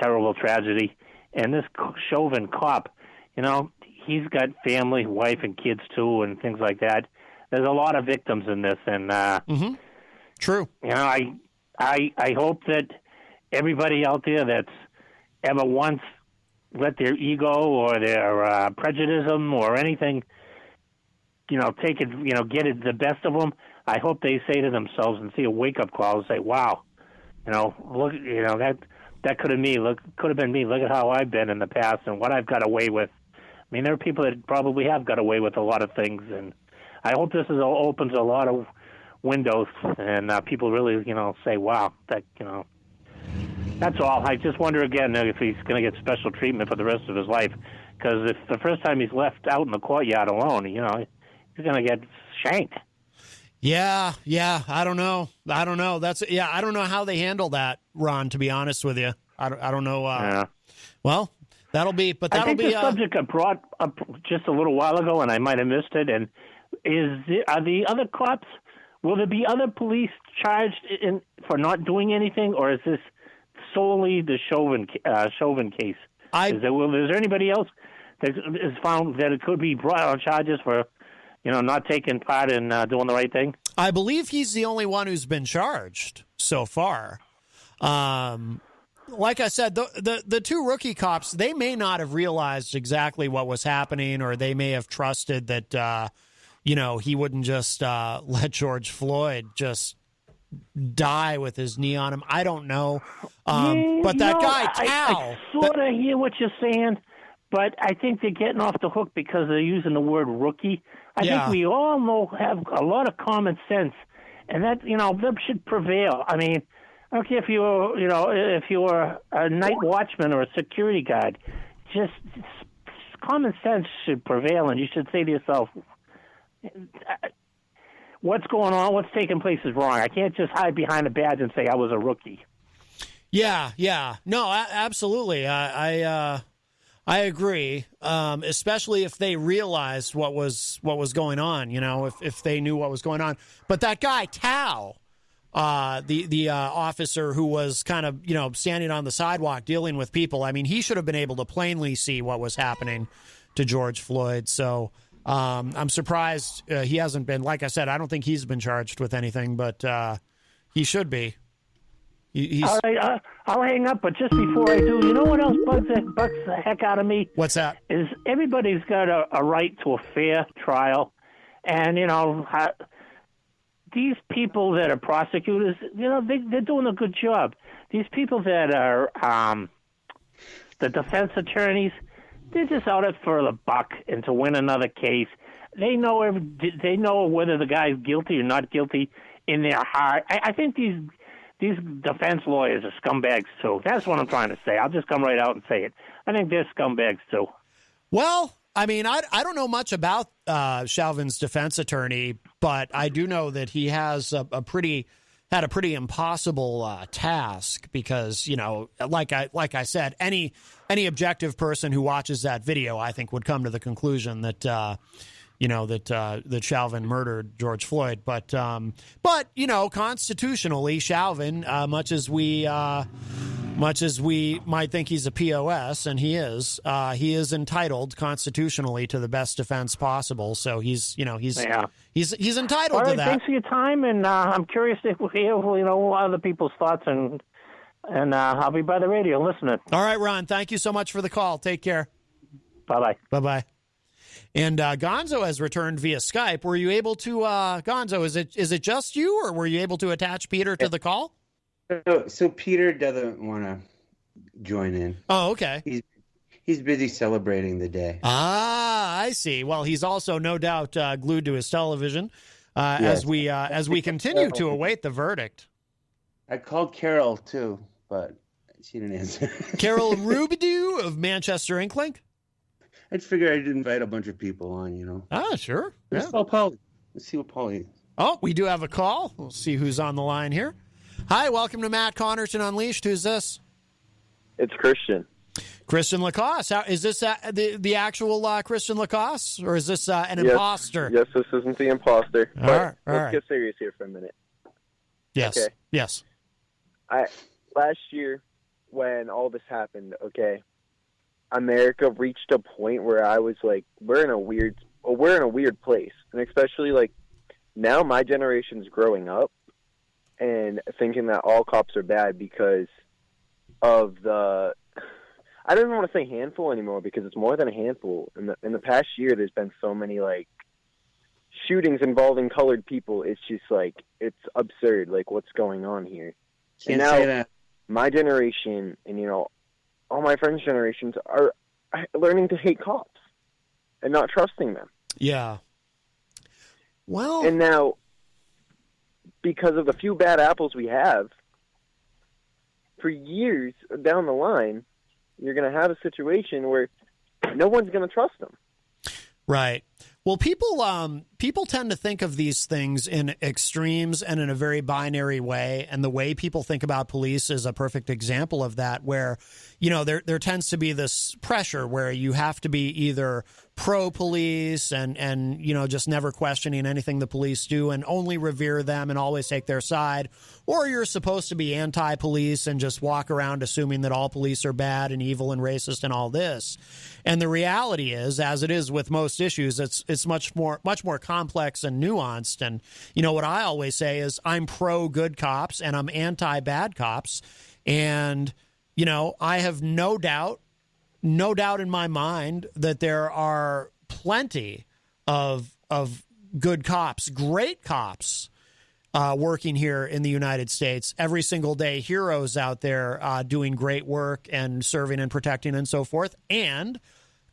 terrible tragedy. And this Chauvin cop, he's got family, wife, and kids too, and things like that. There's a lot of victims in this, and true. I hope that everybody out there that's ever once let their ego or their prejudice or anything, take it, get it the best of them. I hope they say to themselves and see a wake-up call and say, "Wow, look, that could have been me. Look at how I've been in the past and what I've got away with." I mean, there are people that probably have got away with a lot of things, and I hope this opens a lot of windows and people really, say, "Wow, that." That's all. I just wonder again if he's going to get special treatment for the rest of his life, because if the first time he's left out in the courtyard alone, he's going to get shanked. Yeah. I don't know. I don't know how they handle that, Ron, to be honest with you. I don't know. Well, that'll be. I think the subject got brought up just a little while ago, and I might have missed it. And are the other cops? Will there be other police charged for not doing anything, or is this solely the Chauvin case? Is there anybody else that is found that it could be brought on charges for? Not taking part in doing the right thing? I believe he's the only one who's been charged so far. Like I said, the two rookie cops, they may not have realized exactly what was happening, or they may have trusted that, he wouldn't just let George Floyd just die with his knee on him. I don't know. But that guy, Tao. I sort of hear what you're saying, but I think they're getting off the hook because they're using the word rookie. I think we all have a lot of common sense, and that, that should prevail. I mean, I don't care if you're a night watchman or a security guard, just common sense should prevail, and you should say to yourself, what's going on, what's taking place is wrong. I can't just hide behind a badge and say I was a rookie. Yeah. No, absolutely. I agree, especially if they realized what was going on, if they knew what was going on. But that guy, Tao, the officer who was kind of, standing on the sidewalk dealing with people, I mean, he should have been able to plainly see what was happening to George Floyd. So I'm surprised he hasn't been. Like I said, I don't think he's been charged with anything, but he should be. All right, I'll hang up, but just before I do, you know what else bugs the heck out of me? What's that? Is everybody's got a right to a fair trial, and these people that are prosecutors, they're doing a good job. These people that are the defense attorneys, they're just out it for the buck and to win another case. They know whether the guy's guilty or not guilty in their heart. I think these defense lawyers are scumbags too. That's what I'm trying to say. I'll just come right out and say it. I think they're scumbags too. Well, I mean, I don't know much about Chauvin's defense attorney, but I do know that he has had a pretty impossible task because, like I said, any objective person who watches that video, I think, would come to the conclusion that that Chauvin murdered George Floyd. But constitutionally, Chauvin, much as we might think he's a POS, and he is entitled constitutionally to the best defense possible. So he's entitled to that. Thanks for your time, and I'm curious to hear other people's thoughts, and I'll be by the radio listening. All right, Ron. Thank you so much for the call. Take care. Bye-bye. Bye-bye. And Gonzo has returned via Skype. Were you able to, Gonzo, is it just you, or were you able to attach Peter to the call? So Peter doesn't want to join in. Oh, okay. He's busy celebrating the day. Ah, I see. Well, he's also no doubt glued to his television as we continue to await the verdict. I called Carol too, but she didn't answer. Carol Rubidoux of Manchester Inklink? I'd figure I'd invite a bunch of people on, Ah, sure. Let's call Paulie. Let's see what Paulie is. Oh, we do have a call. We'll see who's on the line here. Hi, welcome to Matt Connarton Unleashed. Who's this? It's Christian. Christian Lacoss. Is this the actual Christian Lacoss, or is this an imposter? Yes, this isn't the imposter. All Let's right. get serious here for a minute. Yes. Okay. Yes. Last year, when all this happened, America reached a point where I was like, we're in a weird place, and especially now my generation's growing up and thinking that all cops are bad because of the. I don't even want to say handful anymore because it's more than a handful. In the past year, there's been so many shootings involving colored people. It's just it's absurd. What's going on here? Can't say that. My generation and all my friends' generations are learning to hate cops and not trusting them. Yeah. Well, and now, because of the few bad apples we have, for years down the line, you're going to have a situation where no one's going to trust them. Right. Well, people tend to think of these things in extremes and in a very binary way. And the way people think about police is a perfect example of that, where, there tends to be this pressure where you have to be either pro-police and just never questioning anything the police do and only revere them and always take their side, or you're supposed to be anti-police and just walk around assuming that all police are bad and evil and racist and all this. And the reality is, as it is with most issues, it's much more complex and nuanced. And what I always say is I'm pro good cops and I'm anti bad cops. And I have no doubt in my mind that there are plenty of good cops, great cops working here in the United States. Every single day, heroes out there doing great work and serving and protecting and so forth. And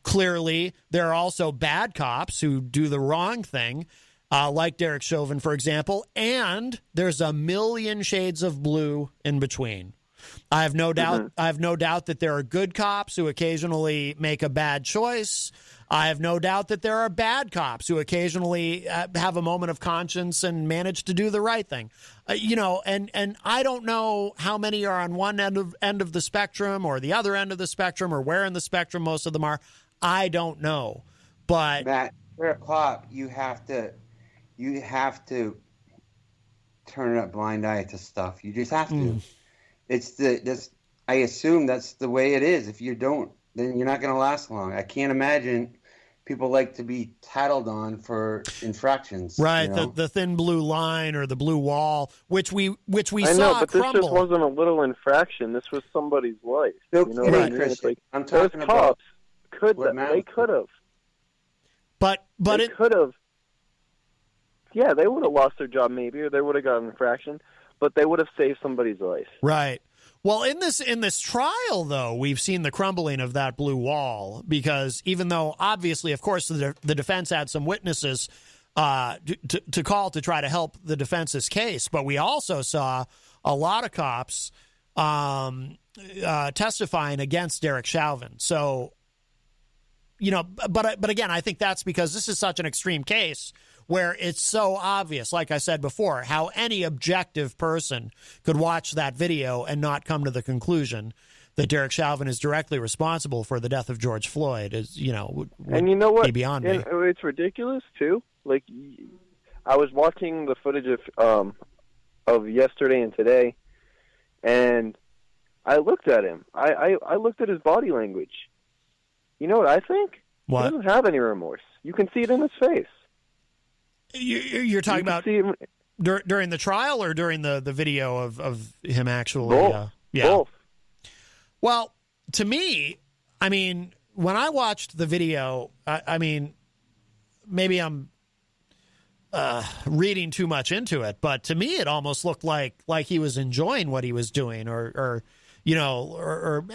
clearly, there are also bad cops who do the wrong thing, like Derek Chauvin, for example. And there's a million shades of blue in between. I have no doubt. I have no doubt that there are good cops who occasionally make a bad choice. I have no doubt that there are bad cops who occasionally have a moment of conscience and manage to do the right thing. And I don't know how many are on one end of the spectrum or the other end of the spectrum or where in the spectrum most of them are. I don't know. But Matt, you're a cop. You have to turn a blind eye to stuff. You just have to. I assume that's the way it is. If you don't, then you're not going to last long. I can't imagine people like to be tattled on for infractions. Right, you know? the thin blue line or the blue wall, which we I saw know, but crumble. this just wasn't a little infraction. This was somebody's life. No you know kidding, what I mean? Christian. Like, I'm talking those about cops they could have. But they it could have. Yeah, they would have lost their job maybe, or they would have got an infraction, but they would have saved somebody's life. Right. Well, in this trial, though, we've seen the crumbling of that blue wall because even though, obviously, of course, the defense had some witnesses to call to try to help the defense's case, but we also saw a lot of cops testifying against Derek Chauvin. So, but again, I think that's because this is such an extreme case where it's so obvious, like I said before, how any objective person could watch that video and not come to the conclusion that Derek Chauvin is directly responsible for the death of George Floyd. And you know what? Be beyond me. It's ridiculous too. Like, I was watching the footage of yesterday and today, and I looked at him. I looked at his body language. You know what I think? What? He doesn't have any remorse. You can see it in his face. You're talking about during the trial or during the video of him actually? Both. Yeah. Both. Well, to me, I mean, when I watched the video, I mean, maybe I'm reading too much into it, but to me, it almost looked like he was enjoying what he was doing, or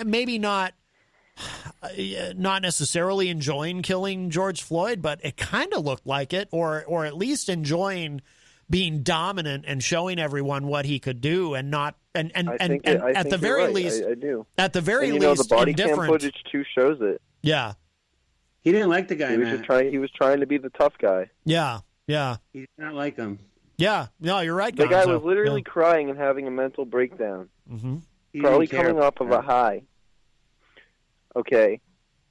maybe not necessarily enjoying killing George Floyd, but it kind of looked like it, or at least enjoying being dominant and showing everyone what he could do, and not at the very least, I do. At the very and, least, the body indifferent. cam footage too shows it. Yeah, he didn't like the guy. He was trying to be the tough guy. Yeah. He did not like him. Yeah, no, you're right. The Gonzo. guy was literally crying and having a mental breakdown. Mm-hmm. Probably coming off of a high. Okay,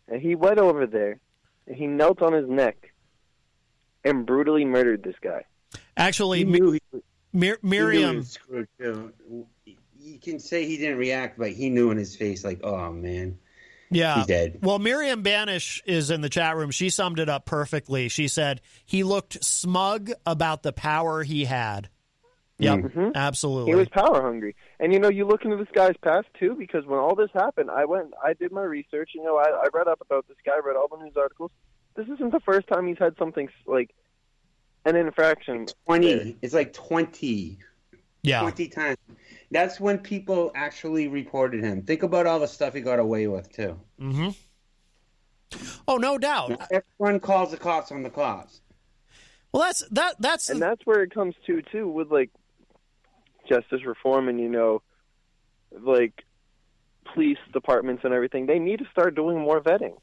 and he went over there, and he knelt on his neck, and brutally murdered this guy. Actually, Miriam. You can say he didn't react, but he knew in his face, like, oh man, yeah, he's dead. Well, Miriam Banish is in the chat room. She summed it up perfectly. She said he looked smug about the power he had. Yep, absolutely. He was power hungry. And, you look into this guy's past, too, because when all this happened, I did my research. I read up about this guy, read all the news articles. This isn't the first time he's had something like an infraction. 20. It's like 20. Yeah. 20 times. That's when people actually reported him. Think about all the stuff he got away with, too. Mm-hmm. Oh, no doubt. Now, everyone calls the cops on the cops. Well, that's and that's where it comes to, too, with, like, justice reform and, like, police departments and everything. They need to start doing more vetting.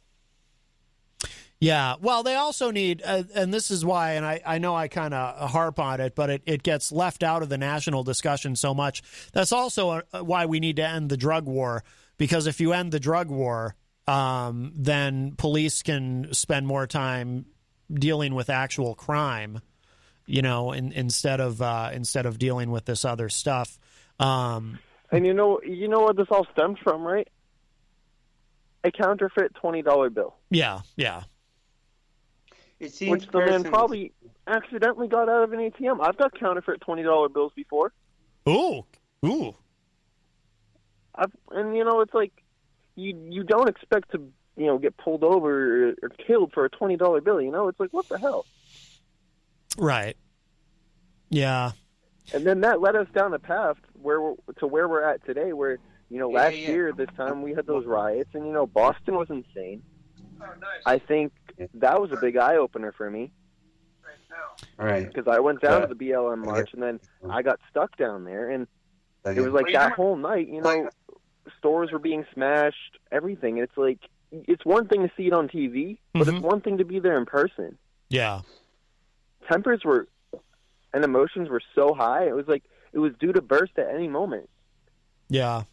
Yeah, well, they also need, and this is why, and I know I kind of harp on it, but it gets left out of the national discussion so much. That's also why we need to end the drug war, because if you end the drug war, then police can spend more time dealing with actual crime, instead of dealing with this other stuff. And you know what this all stems from, right? A counterfeit $20 bill. Yeah. It seems which the man probably accidentally got out of an ATM. I've got counterfeit $20 bills before. Ooh. And it's like you don't expect to get pulled over or killed for a $20 bill. It's like, what the hell? Right. Yeah. And then that led us down the path where we're at today, where, last year, this time we had those riots, and, Boston was insane. I think that was a big eye-opener for me. All right. Because I went down to the BLM march, and then I got stuck down there, and it was like that whole night, stores were being smashed, everything. It's like, it's one thing to see it on TV, but it's one thing to be there in person. Yeah. Tempers and emotions were so high, it was like it was due to burst at any moment. Yeah.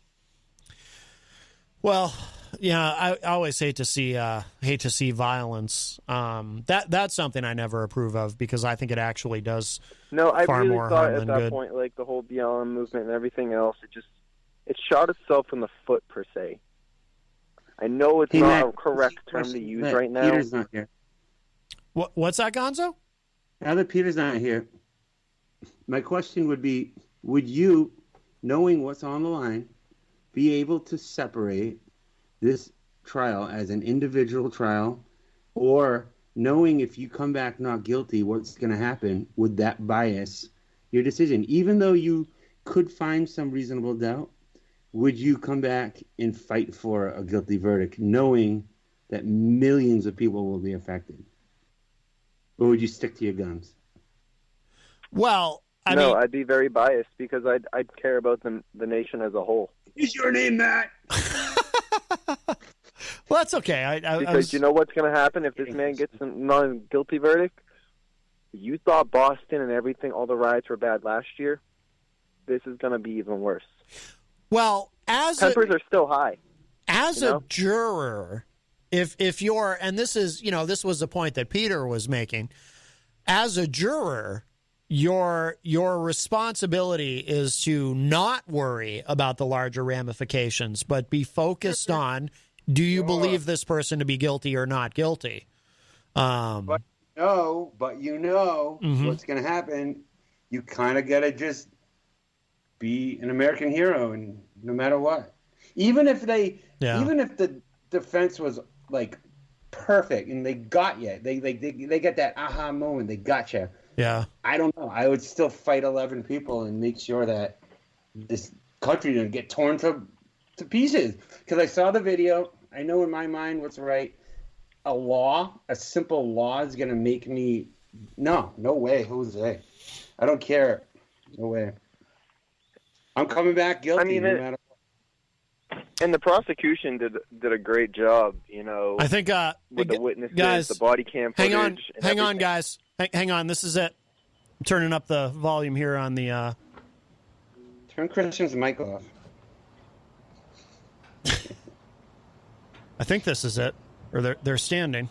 Well, I always hate to see violence. That's something I never approve of, because I think it actually does. No, I really more thought harm at than that good. point, like the whole BLM movement and everything else, it shot itself in the foot per se. I know it's not a correct term to use right now. Peter's not here. What's that, Gonzo? Now that Peter's not here, my question would be, would you, knowing what's on the line, be able to separate this trial as an individual trial, or knowing if you come back not guilty, what's going to happen, would that bias your decision? Even though you could find some reasonable doubt, would you come back and fight for a guilty verdict, knowing that millions of people will be affected? Or would you stick to your guns? Well, I'd be very biased, because I'd care about the nation as a whole. Is your name Matt? Well, that's okay. Because you know what's going to happen if this man gets a non-guilty verdict? You thought Boston and everything, all the riots were bad last year. This is going to be even worse. Well, tempers are still high. As a juror, if you're, and this is, this was the point that Peter was making, as a juror, your responsibility is to not worry about the larger ramifications, but be focused on, do you believe this person to be guilty or not guilty? But what's going to happen. You kind of got to just be an American hero, and no matter what, even if the defense was like perfect and they got you, they get that aha moment, they got you. Yeah, I don't know. I would still fight 11 people and make sure that this country didn't get torn to pieces. Because I saw the video. I know in my mind what's right. A simple law is going to make me... No way, Jose. I don't care. No way. I'm coming back guilty no matter what. And the prosecution did a great job, I think with the witnesses, guys, the body cam footage. Hang on, guys. Hang on. This is it. I'm turning up the volume here on the... Turn Christian's mic off. I think this is it. Or they're standing.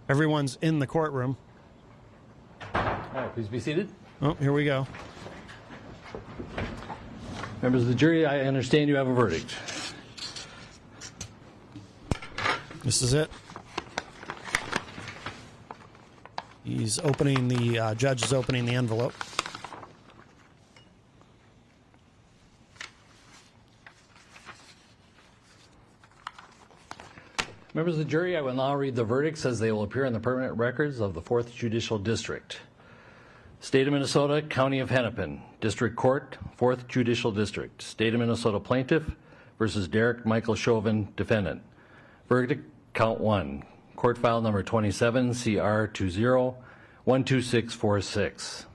Everyone's in the courtroom. All right, please be seated. Oh, here we go. Members of the jury, I understand you have a verdict. This is it. Judge is opening the envelope. Members of the jury, I will now read the verdicts as they will appear in the permanent records of the 4th Judicial District. State of Minnesota, County of Hennepin, District Court, 4th Judicial District. State of Minnesota Plaintiff versus Derek Michael Chauvin, Defendant. Verdict, Count 1. Court File Number 27, CR 20-12646.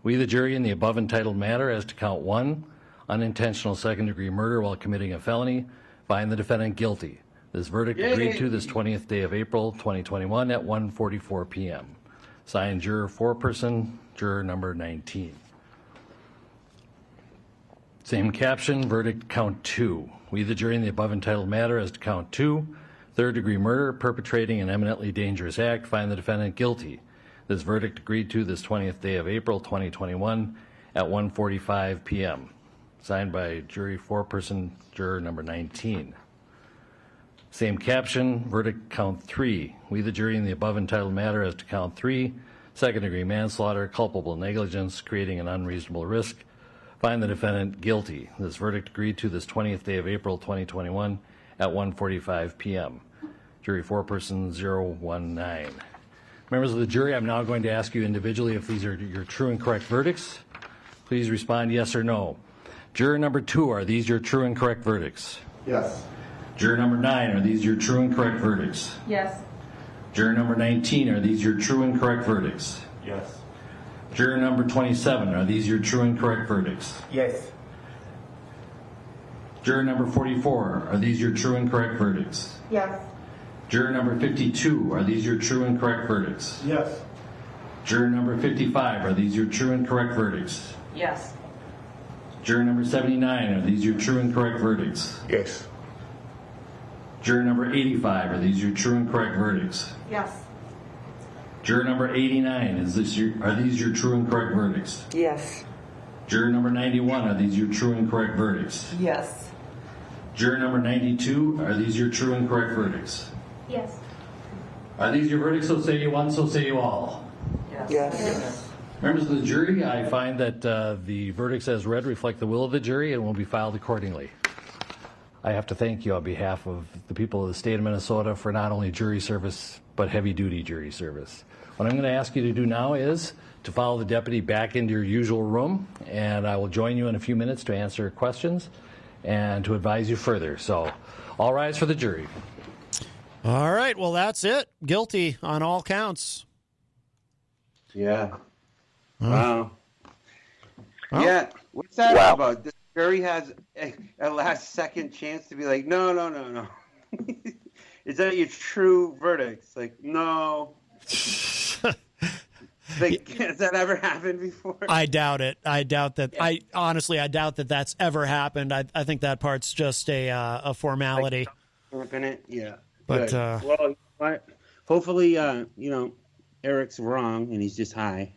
We, the jury, in the above entitled matter as to Count 1, unintentional second-degree murder while committing a felony, find the defendant guilty. This verdict agreed to this 20th day of April, 2021 at 1:44 p.m. Signed, juror foreperson, juror number 19. Same caption, verdict count 2. We, the jury, in the above entitled matter as to count 2, third-degree murder, perpetrating an eminently dangerous act, find the defendant guilty. This verdict agreed to this 20th day of April, 2021 at 1:45 p.m. Signed by jury foreperson, juror number 19. Same caption, verdict count 3. We, the jury, in the above entitled matter as to count 3, second-degree manslaughter, culpable negligence, creating an unreasonable risk, find the defendant guilty. This verdict agreed to this 20th day of April, 2021 at 1:45 p.m. Jury foreperson 019. Members of the jury, I'm now going to ask you individually if these are your true and correct verdicts. Please respond yes or no. Juror number 2, are these your true and correct verdicts? Yes. Juror number 9, are these your true and correct verdicts? Yes. Juror number 19, are these your true and correct verdicts? Yes. Juror number 27, are these your true and correct verdicts? Yes. Juror number 44, are these your true and correct verdicts? Yes. Juror number 52, are these your true and correct verdicts? Yes. Juror number 55, are these your true and correct verdicts? Yes. Juror number 79, are these your true and correct verdicts? Yes. Juror number 85, are these your true and correct verdicts? Yes. Juror number 89, are these your true and correct verdicts? Yes. Juror number 91, are these your true and correct verdicts? Yes. Juror number 92, are these your true and correct verdicts? Yes. Are these your verdicts? So say you one, so say you all. Yes. Yes. Members of the jury, I find that the verdicts as read reflect the will of the jury and will be filed accordingly. I have to thank you on behalf of the people of the state of Minnesota for not only jury service, but heavy-duty jury service. What I'm going to ask you to do now is to follow the deputy back into your usual room, and I will join you in a few minutes to answer questions and to advise you further. So, all rise for the jury. All right, well, that's it. Guilty on all counts. Yeah. Wow. Oh. Yeah. What's that about? The jury has a last-second chance to be like, no. Is that your true verdict? It's like, no. Like, has that ever happened before? I doubt it. I doubt that. Yeah. I doubt that that's ever happened. I think that part's just a formality. It? Yeah. But well, hopefully, Eric's wrong and he's just high.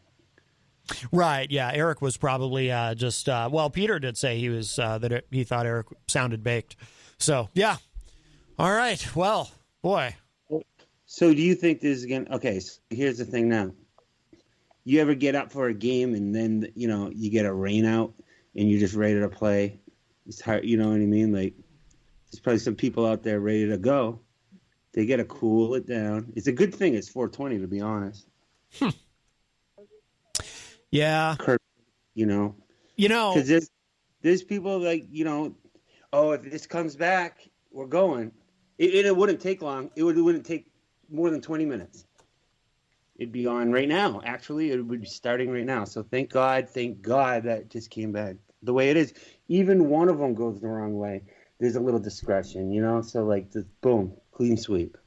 Right. Yeah. Eric was probably just. Peter did say he was he thought Eric sounded baked. So yeah. All right. Well, boy. So do you think this is again? Okay. So here's the thing now. You ever get up for a game and then you get a rain out and you're just ready to play? It's hard. You know what I mean? Like there's probably some people out there ready to go. They got to cool it down. It's a good thing it's 420, to be honest. Yeah. Because there's people like, if this comes back, we're going. It wouldn't take long. It wouldn't take more than 20 minutes. It'd be on right now. Actually, it would be starting right now. So thank God that it just came back the way it is. Even one of them goes the wrong way. There's a little discretion, So like, boom, clean sweep.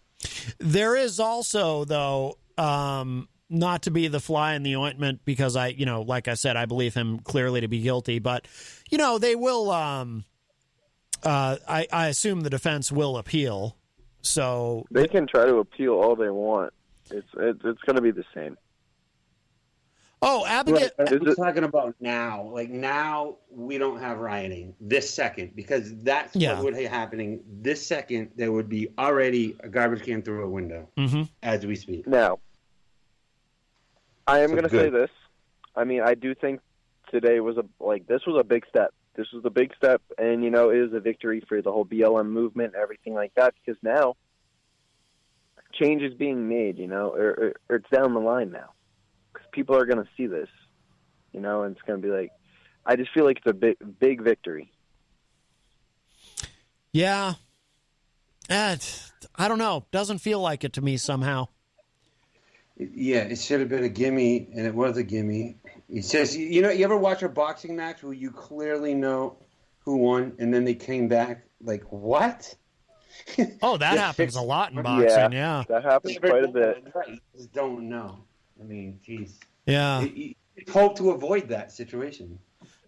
There is also, though, not to be the fly in the ointment, because like I said, I believe him clearly to be guilty. But they will. I assume the defense will appeal. So they can try to appeal all they want. It's going to be the same. Oh, Abigail. I'm talking about now. Like now, we don't have rioting this second, because that's what would be happening. This second, there would be already a garbage can through a window as we speak. Now, I am going to say this. I mean, I do think today was this was a big step. This was a big step, and it is a victory for the whole BLM movement and everything like that, because now change is being made, or it's down the line now. Because people are going to see this, and it's going to be like, I just feel like it's a big victory. Yeah. I don't know. Doesn't feel like it to me somehow. Yeah, it should have been a gimme, and it was a gimme. It's just, you ever watch a boxing match where you clearly know who won, and then they came back like, what? Oh, that happens a lot in boxing, yeah. That happens quite a bit. You just don't know. I mean, geez. Yeah. You hope to avoid that situation.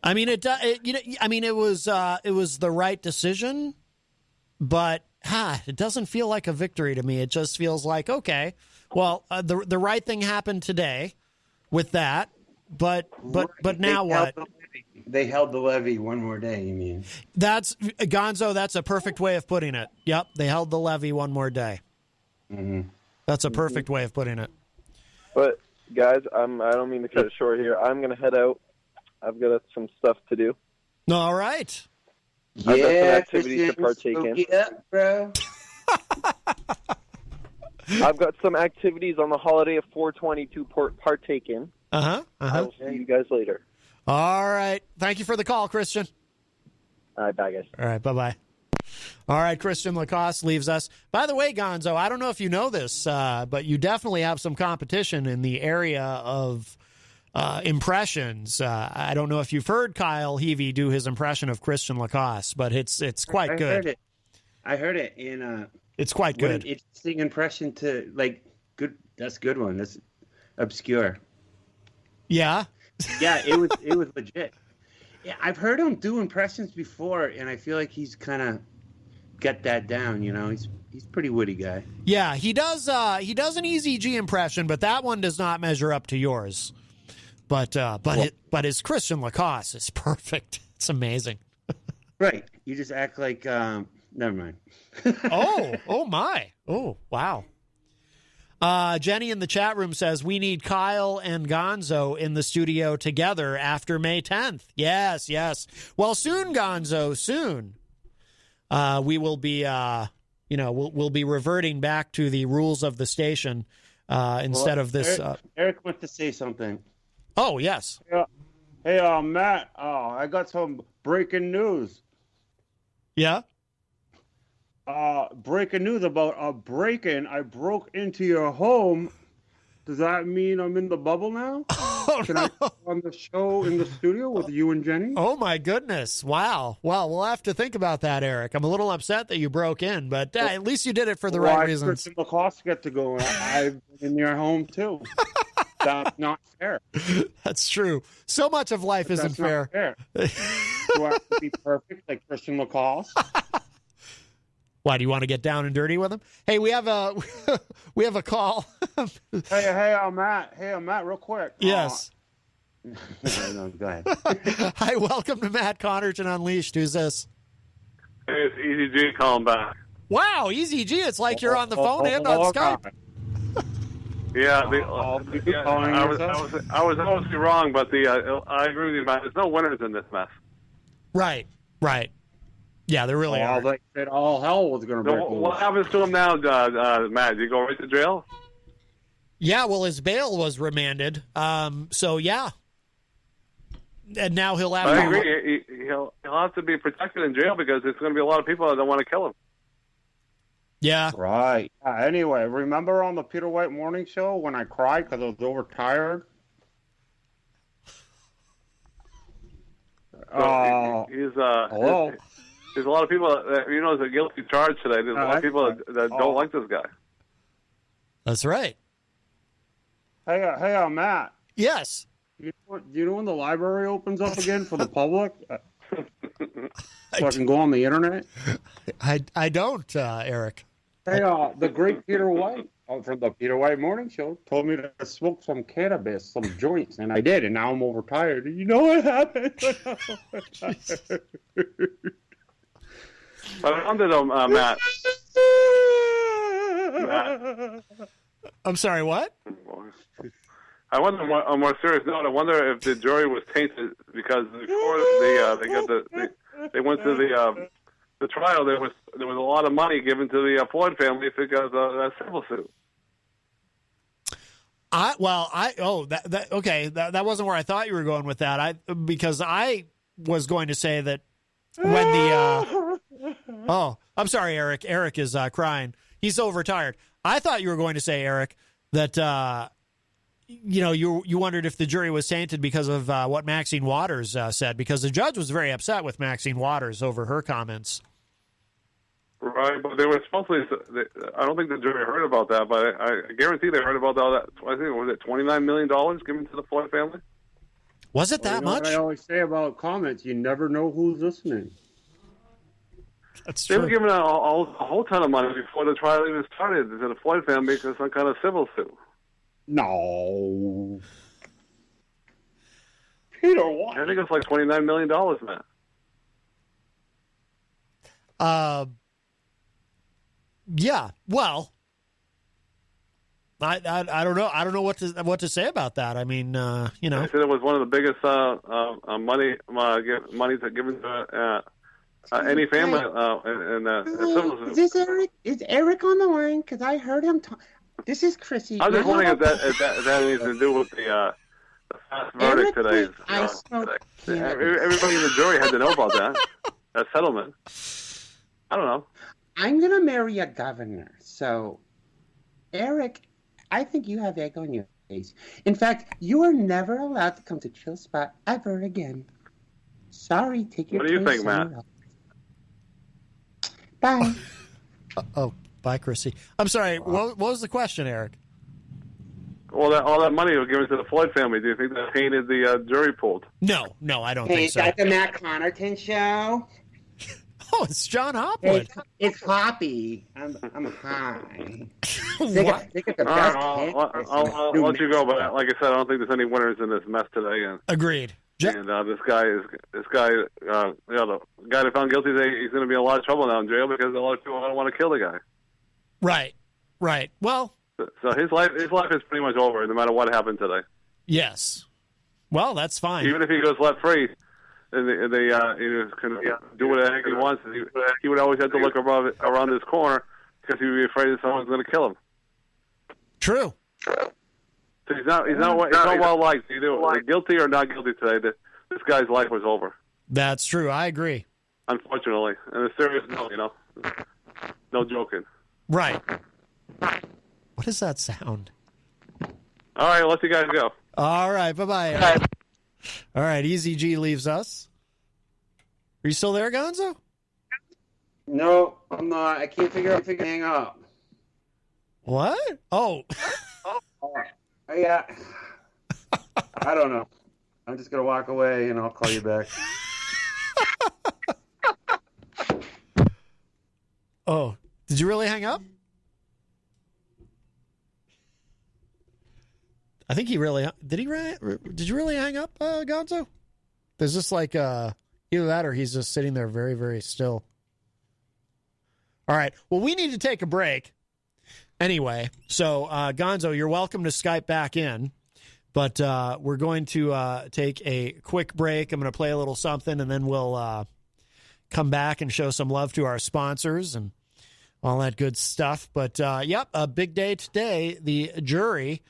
I mean, it was the right decision, but it doesn't feel like a victory to me. It just feels like, okay, well, the right thing happened today with that, but now what? They held the levee one more day, you mean? That's Gonzo. That's a perfect way of putting it. Yep, they held the levee one more day. Mm-hmm. That's a perfect way of putting it. But guys, I don't mean to cut it short here. I'm gonna head out. I've got some stuff to do. All right. I've got some activities to partake in. Yeah, bro. I've got some activities on the holiday of 420 to partake in. I will see you guys later. All right. Thank you for the call, Christian. All right, bye, guys. All right, bye-bye. All right, Christian Lacoss leaves us. By the way, Gonzo, I don't know if you know this, but you definitely have some competition in the area of impressions. I don't know if you've heard Kyle Heavey do his impression of Christian Lacoss, but it's quite good. I heard it in it's quite good. An interesting impression to good. That's a good one. That's obscure. Yeah. Yeah, it was legit. Yeah, I've heard him do impressions before, and I feel like he's kind of got that down. You know, he's a pretty witty guy. Yeah, he does. He does an Eazy-G impression, but that one does not measure up to yours. But his Christian Lacoss is perfect. It's amazing. Right. You just act like. Never mind. Oh my. Oh wow. Jenny in the chat room says we need Kyle and Gonzo in the studio together after May 10th. Yes. Well, soon, Gonzo, soon. We will be, we'll be reverting back to the rules of the station instead of this. Eric wants to say something. Oh, yes. Hey, Matt. I got some breaking news. Yeah. Breaking news about a break-in. I broke into your home. Does that mean I'm in the bubble now? Can I go on the show in the studio with you and Jenny? Oh, my goodness. Wow. Well, we'll have to think about that, Eric. I'm a little upset that you broke in, but at least you did it for the right reasons. The costs get to go. I've been in your home, too. That's not fair. That's true. So much of life isn't fair. Do I have to be perfect like Christian Lacoss? Why, do you want to get down and dirty with him? Hey, we have a call. Hey, Matt. Hey, Matt, real quick. Yes. No, go ahead. Hi, welcome to Matt Connarton Unleashed. Who's this? Hey, it's Eazy-G calling back. Wow, Eazy-G. It's like you're on the phone and on Skype. Yeah, I was obviously wrong, but I agree with you, Matt. There's no winners in this mess. Right. Yeah, there really are. They said all hell was going to break loose. What happens to him now, Matt? Did he go right to jail? Yeah, well, his bail was remanded. So, yeah. And now he'll have I agree. He'll have to be protected in jail because there's going to be a lot of people that don't want to kill him. Yeah. Right. Anyway, remember on the Peter White Morning Show when I cried because I was overtired? Hello? There's a lot of people that, there's a guilty charge today. There's a lot of people that don't like this guy. That's right. Hey, Matt. Yes. Do you know when the library opens up again for the public? So I can go on the internet? I don't, Eric. Hey, the great Peter White from the Peter White Morning Show told me to smoke some cannabis, some joints, and I did, and now I'm overtired. You know what happened? I wonder though, Matt. I'm sorry, what? I wonder on a more serious note. I wonder if the jury was tainted because before they went to the trial, there was a lot of money given to the Floyd family because of that civil suit. That wasn't where I thought you were going with that. Because I was going to say that when the I'm sorry, Eric. Eric is crying. He's so overtired. I thought you were going to say, Eric, that you wondered if the jury was tainted because of what Maxine Waters said, because the judge was very upset with Maxine Waters over her comments. Right, but they were supposed to. I don't think the jury heard about that, but I guarantee they heard about all that. I think was it $29 million given to the Floyd family. Was it that much? What I always say about comments: you never know who's listening. That's true. They were given a whole ton of money before the trial even started to the Floyd family because some kind of civil suit. No. Peter, what? I think it's like $29 million, man. Yeah. Well, I don't know. I don't know what to say about that. I mean, They said it was one of the biggest money given to any family in civil suit. Is this Eric? Is Eric on the line? Because I heard him. This is Chrissy. I was just wondering if that had anything to do with the fast verdict today. Everybody in the jury had to know about that settlement. I don't know. I'm going to marry a governor. So, Eric, I think you have egg on your face. In fact, you are never allowed to come to Chill Spot ever again. Sorry, take your What do you think, Matt? Bye. Oh, bye, Chrissy. I'm sorry. What was the question, Eric? All that money was given to the Floyd family. Do you think that tainted the jury pool? No, I don't think so. Hey, is that the Matt Connarton show? Oh, it's John Hopwood. It's Hoppy. I'm high. What? I'll let you go, but like I said, I don't think there's any winners in this mess today. And, Agreed. And the guy that found guilty today, he's going to be in a lot of trouble now in jail because a lot of people don't want to kill the guy. Right. Well, so his life is pretty much over, no matter what happened today. Yes. Well, that's fine. Even if he goes let free, and they can do whatever he wants, he would always have to look around this corner because he would be afraid that someone's going to kill him. True. So he's not well liked either. Guilty or not guilty today, this guy's life was over. That's true. I agree. Unfortunately, and a serious note, no joking. Right. What does that sound? All right, I'll let you guys go. All right, bye-bye. All right, Eazy-G leaves us. Are you still there, Gonzo? No, I'm not. I can't figure out how to hang up. What? Oh. Yeah. I don't know. I'm just going to walk away, and I'll call you back. Oh, did you really hang up? I think he really... Did you really hang up, Gonzo? There's just like... either that or he's just sitting there very, very still. All right. Well, we need to take a break. Anyway, so Gonzo, you're welcome to Skype back in. But we're going to take a quick break. I'm going to play a little something, and then we'll come back and show some love to our sponsors and all that good stuff. But, yep, a big day today. The jury...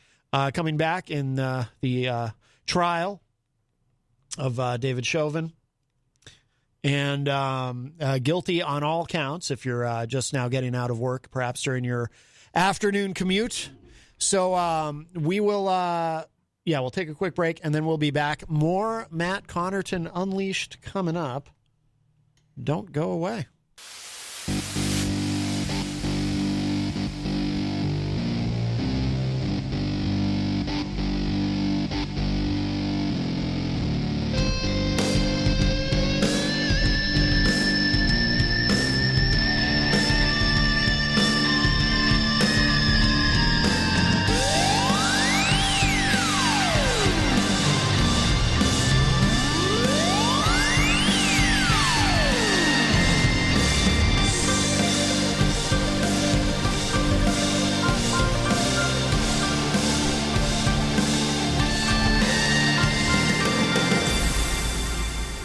coming back in the trial of David Chauvin, and guilty on all counts if you're just now getting out of work, perhaps during your afternoon commute. So we will, we'll take a quick break, and then we'll be back. More Matt Connarton Unleashed coming up. Don't go away.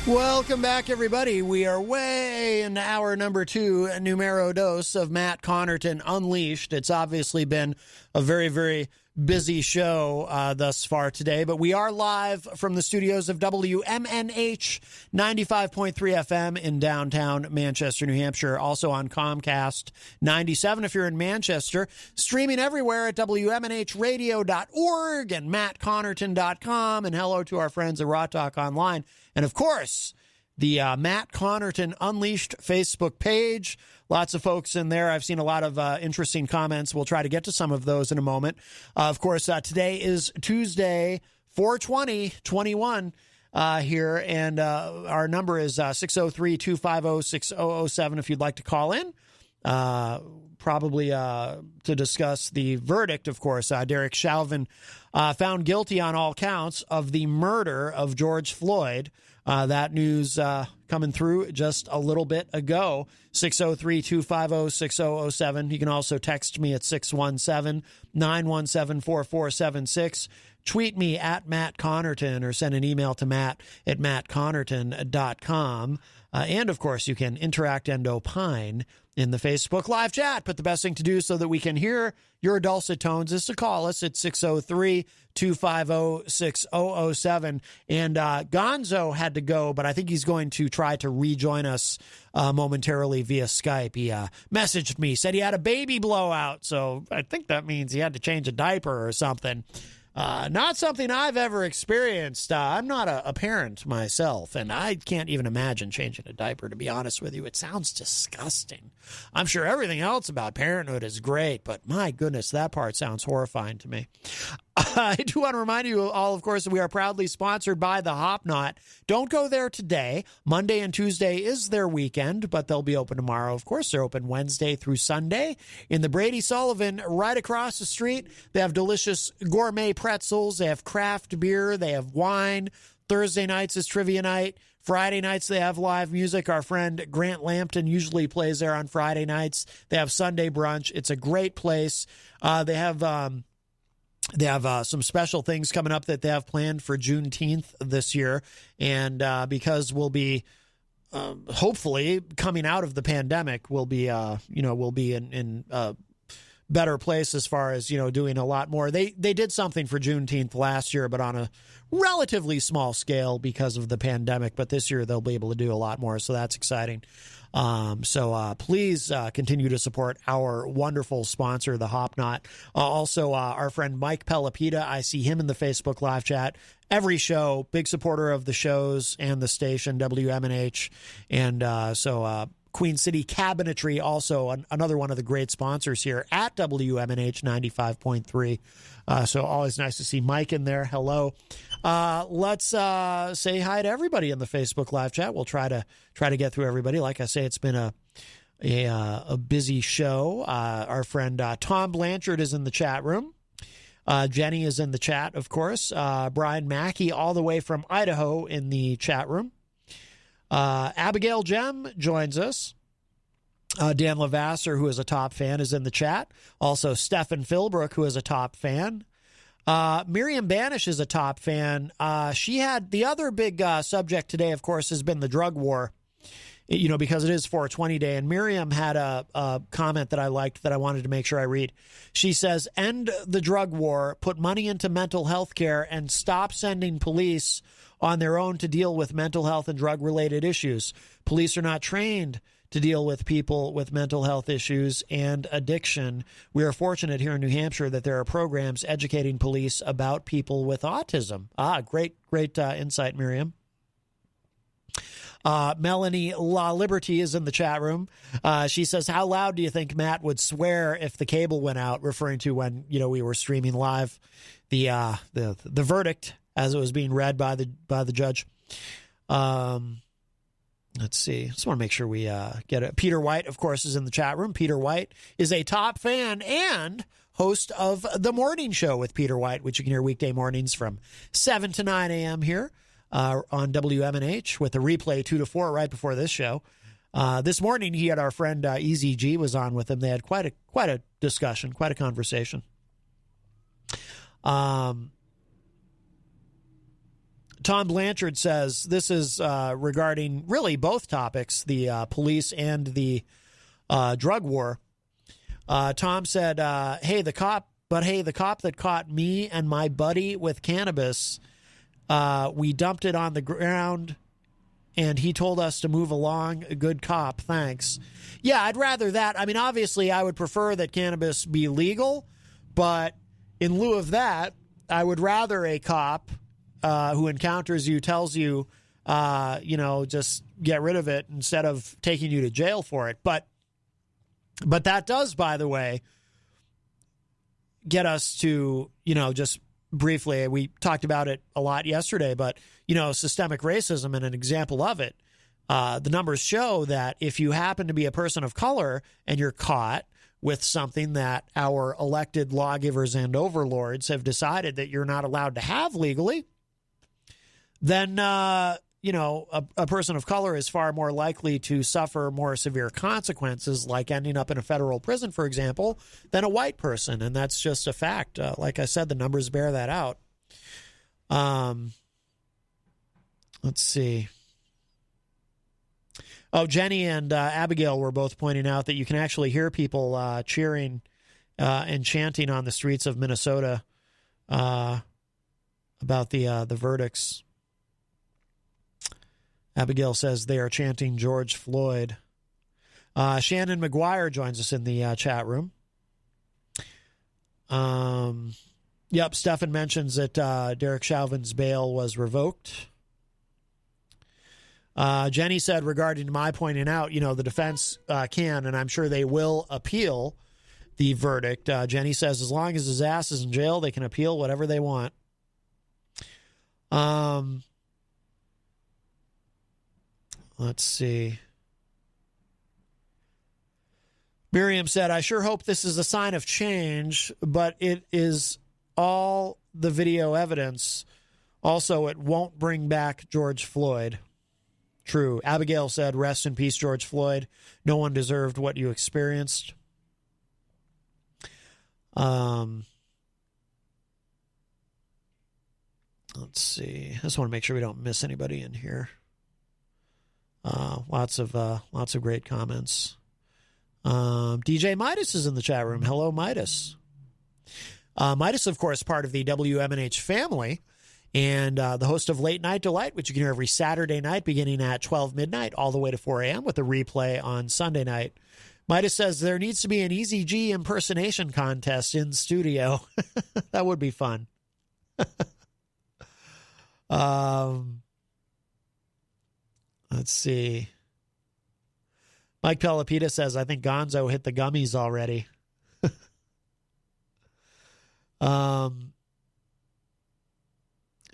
Welcome back, everybody. We are way into hour number 2, numero dos of Matt Connarton Unleashed. It's obviously been a very, very busy show thus far today, but we are live from the studios of WMNH 95.3 FM in downtown Manchester, New Hampshire, also on Comcast 97 if you're in Manchester, streaming everywhere at WMNHradio.org and MattConnarton.com, and hello to our friends at Raw Talk Online. And, of course, the Matt Connarton Unleashed Facebook page. Lots of folks in there. I've seen a lot of interesting comments. We'll try to get to some of those in a moment. Of course, today is Tuesday, 4/20/21 here, and our number is 603-250-6007 if you'd like to call in. Probably to discuss the verdict, of course. Derek Chauvin found guilty on all counts of the murder of George Floyd. That news coming through just a little bit ago. 603-250-6007. You can also text me at 617-917-4476. Tweet me at Matt Connarton or send an email to Matt@mattconnarton.com. And, of course, you can interact and opine in the Facebook live chat. But the best thing to do so that we can hear your dulcet tones is to call us at 603-250-6007. And Gonzo had to go, but I think he's going to try to rejoin us momentarily via Skype. He messaged me, said he had a baby blowout, so I think that means he had to change a diaper or something. Not something I've ever experienced. I'm not a parent myself, and I can't even imagine changing a diaper, to be honest with you. It sounds disgusting. I'm sure everything else about parenthood is great, but my goodness, that part sounds horrifying to me. I do want to remind you all, of course, that we are proudly sponsored by the Hop Knot. Don't go there today. Monday and Tuesday is their weekend, but they'll be open tomorrow. Of course, they're open Wednesday through Sunday in the Brady Sullivan right across the street. They have delicious gourmet pretzels. They have craft beer. They have wine. Thursday nights is trivia night. Friday nights, they have live music. Our friend Grant Lampton usually plays there on Friday nights. They have Sunday brunch. It's a great place. They have some special things coming up that they have planned for Juneteenth this year. And because we'll be hopefully coming out of the pandemic, we'll be in better place as far as, doing a lot more. They did something for Juneteenth last year, but on a relatively small scale because of the pandemic. But this year they'll be able to do a lot more. So that's exciting. So please continue to support our wonderful sponsor, the Hop Knot. Also, our friend Mike Pelopita, I see him in the Facebook live chat every show, big supporter of the shows and the station, WMNH. And so Queen City Cabinetry, also another one of the great sponsors here at WMNH 95.3. So always nice to see Mike in there. Hello. Let's say hi to everybody in the Facebook live chat. We'll try to get through everybody. Like I say, it's been a busy show. Our friend Tom Blanchard is in the chat room. Jenny is in the chat, of course. Brian Mackey, all the way from Idaho, in the chat room. Abigail Jem joins us. Dan Lavasser, who is a top fan, is in the chat. Also, Stefan Philbrook, who is a top fan. Miriam Banish is a top fan. She had the other big subject today, of course, has been the drug war, because it is 420 Day. And Miriam had a comment that I liked that I wanted to make sure I read. She says, end the drug war, put money into mental health care, and stop sending police on their own to deal with mental health and drug-related issues. Police are not trained to deal with people with mental health issues and addiction. We are fortunate here in New Hampshire that there are programs educating police about people with autism. Great insight, Miriam. Melanie La Liberty is in the chat room. She says, how loud do you think Matt would swear if the cable went out, referring to when, we were streaming live the verdict as it was being read by the judge. Let's see. Just want to make sure we get it. Peter White, of course, is in the chat room. Peter White is a top fan and host of The Morning Show with Peter White, which you can hear weekday mornings from 7 to 9 a.m. here on WMNH, with a replay 2 to 4 right before this show. This morning, he had our friend Eazy-G was on with him. They had quite a discussion, quite a conversation. Tom Blanchard says this is regarding really both topics, the police and the drug war. Tom said, hey, the cop that caught me and my buddy with cannabis, we dumped it on the ground and he told us to move along. A good cop. Thanks. Yeah, I'd rather that. I mean, obviously, I would prefer that cannabis be legal, but in lieu of that, I would rather a cop who encounters you tells you, just get rid of it instead of taking you to jail for it. But that does, by the way, get us to, just briefly, we talked about it a lot yesterday, but, systemic racism, and an example of it. The numbers show that if you happen to be a person of color and you're caught with something that our elected lawgivers and overlords have decided that you're not allowed to have legally, then, a person of color is far more likely to suffer more severe consequences, like ending up in a federal prison, for example, than a white person. And that's just a fact. Like I said, the numbers bear that out. Let's see. Oh, Jenny and Abigail were both pointing out that you can actually hear people cheering and chanting on the streets of Minnesota about the verdicts. Abigail says they are chanting George Floyd. Shannon McGuire joins us in the chat room. Yep, Stefan mentions that Derek Chauvin's bail was revoked. Jenny said regarding my pointing out, the defense can, and I'm sure they will appeal the verdict. Jenny says as long as his ass is in jail, they can appeal whatever they want. Let's see. Miriam said, I sure hope this is a sign of change, but it is all the video evidence. Also, it won't bring back George Floyd. True. Abigail said, rest in peace, George Floyd. No one deserved what you experienced. Let's see. I just want to make sure we don't miss anybody in here. Lots of great comments. DJ Midas is in the chat room. Hello, Midas. Midas, of course, part of the WMNH family and the host of Late Night Delight, which you can hear every Saturday night beginning at 12 midnight all the way to 4 a.m. with a replay on Sunday night. Midas says there needs to be an Eazy-G impersonation contest in studio. That would be fun. Let's see. Mike Pelopita says, I think Gonzo hit the gummies already.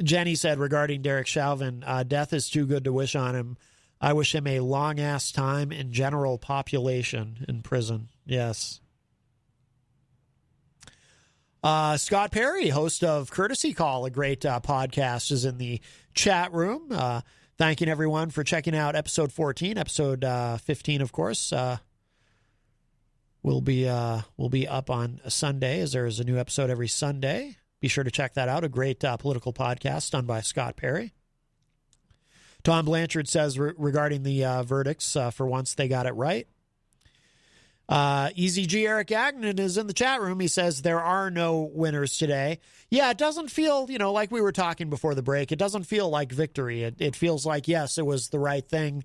Jenny said regarding Derek Chauvin, death is too good to wish on him. I wish him a long-ass time in general population in prison. Yes. Scott Perry, host of Courtesy Call, a great podcast, is in the chat room. Thanking everyone for checking out episode 14. Episode 15, of course, will be up on a Sunday, as there is a new episode every Sunday. Be sure to check that out. A great political podcast done by Scott Perry. Tom Blanchard says regarding the verdicts, for once they got it right. Eazy-G Eric Agnon is in the chat room. He says there are no winners today. Yeah, it doesn't feel, like we were talking before the break, it doesn't feel like victory. It feels like, yes, it was the right thing,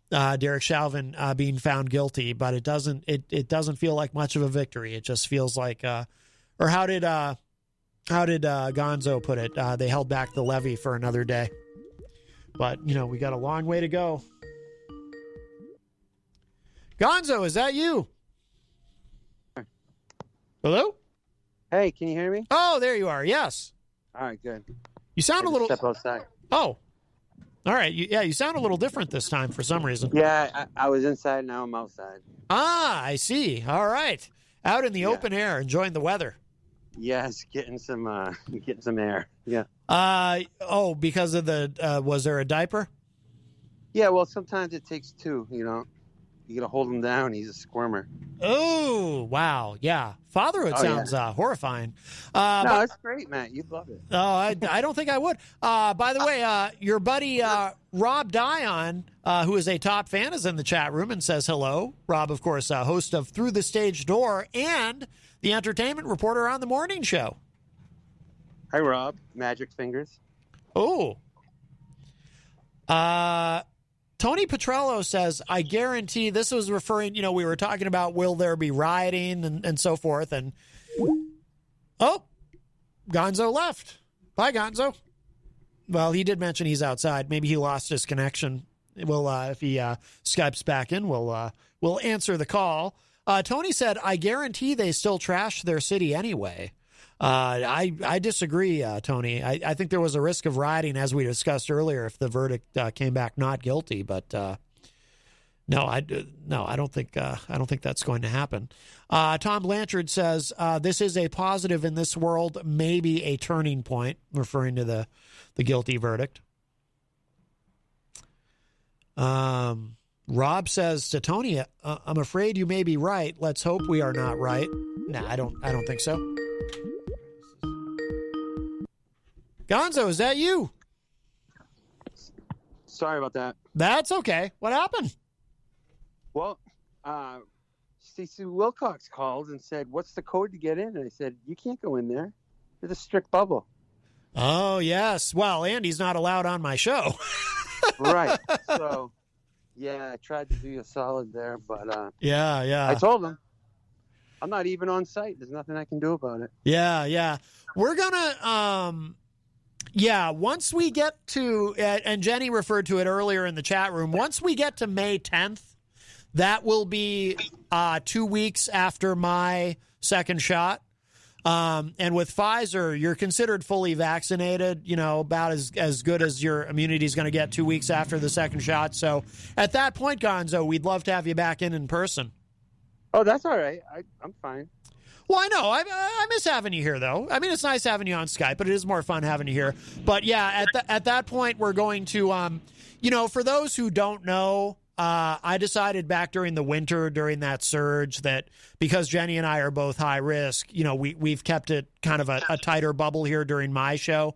Derek Chauvin being found guilty, but it doesn't feel like much of a victory. It just feels like, or how did Gonzo put it? They held back the levee for another day. But, we got a long way to go. Gonzo, is that you? Hello? Hey, can you hear me? Oh, there you are. Yes. All right, good. You sound a little... Step outside. Oh. All right. You sound a little different this time for some reason. Yeah, I was inside, now I'm outside. Ah, I see. All right. Out in the open air, enjoying the weather. Yes, getting some air. Yeah. Because of the... was there a diaper? Yeah, well, sometimes it takes two, You got to hold him down. He's a squirmer. Oh, wow. Yeah. Fatherhood sounds horrifying. No, it's great, Matt. You'd love it. Oh, I don't think I would. By the way, your buddy Rob Dion, who is a top fan, is in the chat room and says hello. Rob, of course, host of Through the Stage Door and the entertainment reporter on the morning show. Hi, Rob. Magic fingers. Oh. Tony Petrello says, I guarantee, this was referring, we were talking about will there be rioting and so forth. And, Gonzo left. Bye, Gonzo. Well, he did mention he's outside. Maybe he lost his connection. We'll, if he Skypes back in, we'll answer the call. Tony said, I guarantee they still trash their city anyway. I disagree, Tony. I think there was a risk of rioting, as we discussed earlier, if the verdict came back not guilty. But no, I don't think that's going to happen. Tom Blanchard says this is a positive in this world, maybe a turning point, referring to the guilty verdict. Rob says to Tony, I'm afraid you may be right. Let's hope we are not right. No, I don't think so. Sorry about that. That's okay. What happened? Well, Stacey Wilcox called and said, "What's the code to get in?" And I said, "You can't go in there. It's a strict bubble." Oh, yes. Well, Andy's not allowed on my show. Right. So, yeah, I tried to do you a solid there, but yeah. I told him I'm not even on site. There's nothing I can do about it. Yeah. We're gonna once we get to and Jenny referred to it earlier in the chat room, once we get to May 10th, that will be 2 weeks after my second shot. And with Pfizer, you're considered fully vaccinated, about as good as your immunity is going to get 2 weeks after the second shot. So at that point, Gonzo, we'd love to have you back in person. Oh, that's all right. I'm fine. Well, I know. I miss having you here, though. I mean, it's nice having you on Skype, but it is more fun having you here. But yeah, at that point, we're going to, for those who don't know, I decided back during the winter, during that surge, that because Jenny and I are both high risk, we've kept it kind of a tighter bubble here during my show.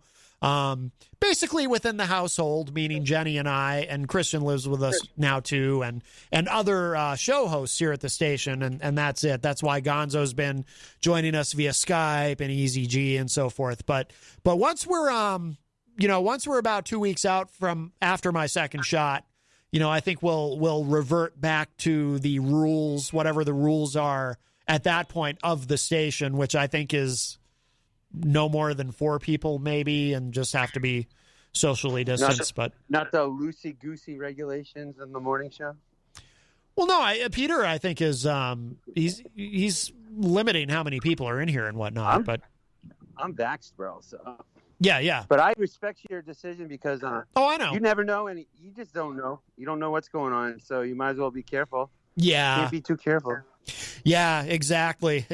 Basically within the household, meaning Jenny and I, and Christian lives with us now too, and other show hosts here at the station, and that's it. That's why Gonzo's been joining us via Skype and Eazy-G and so forth. But once we're about 2 weeks out from after my second shot, I think we'll revert back to the rules, whatever the rules are at that point of the station, which I think is no more than 4 people maybe, and just have to be socially distanced. But not the loosey-goosey regulations in the morning show. Well, no, Peter, I think is he's limiting how many people are in here and whatnot. I'm vaxxed, bro. So. Yeah. But I respect your decision because I know. You never know, and you just don't know. You don't know what's going on, so you might as well be careful. Yeah. Can't be too careful. Yeah, exactly.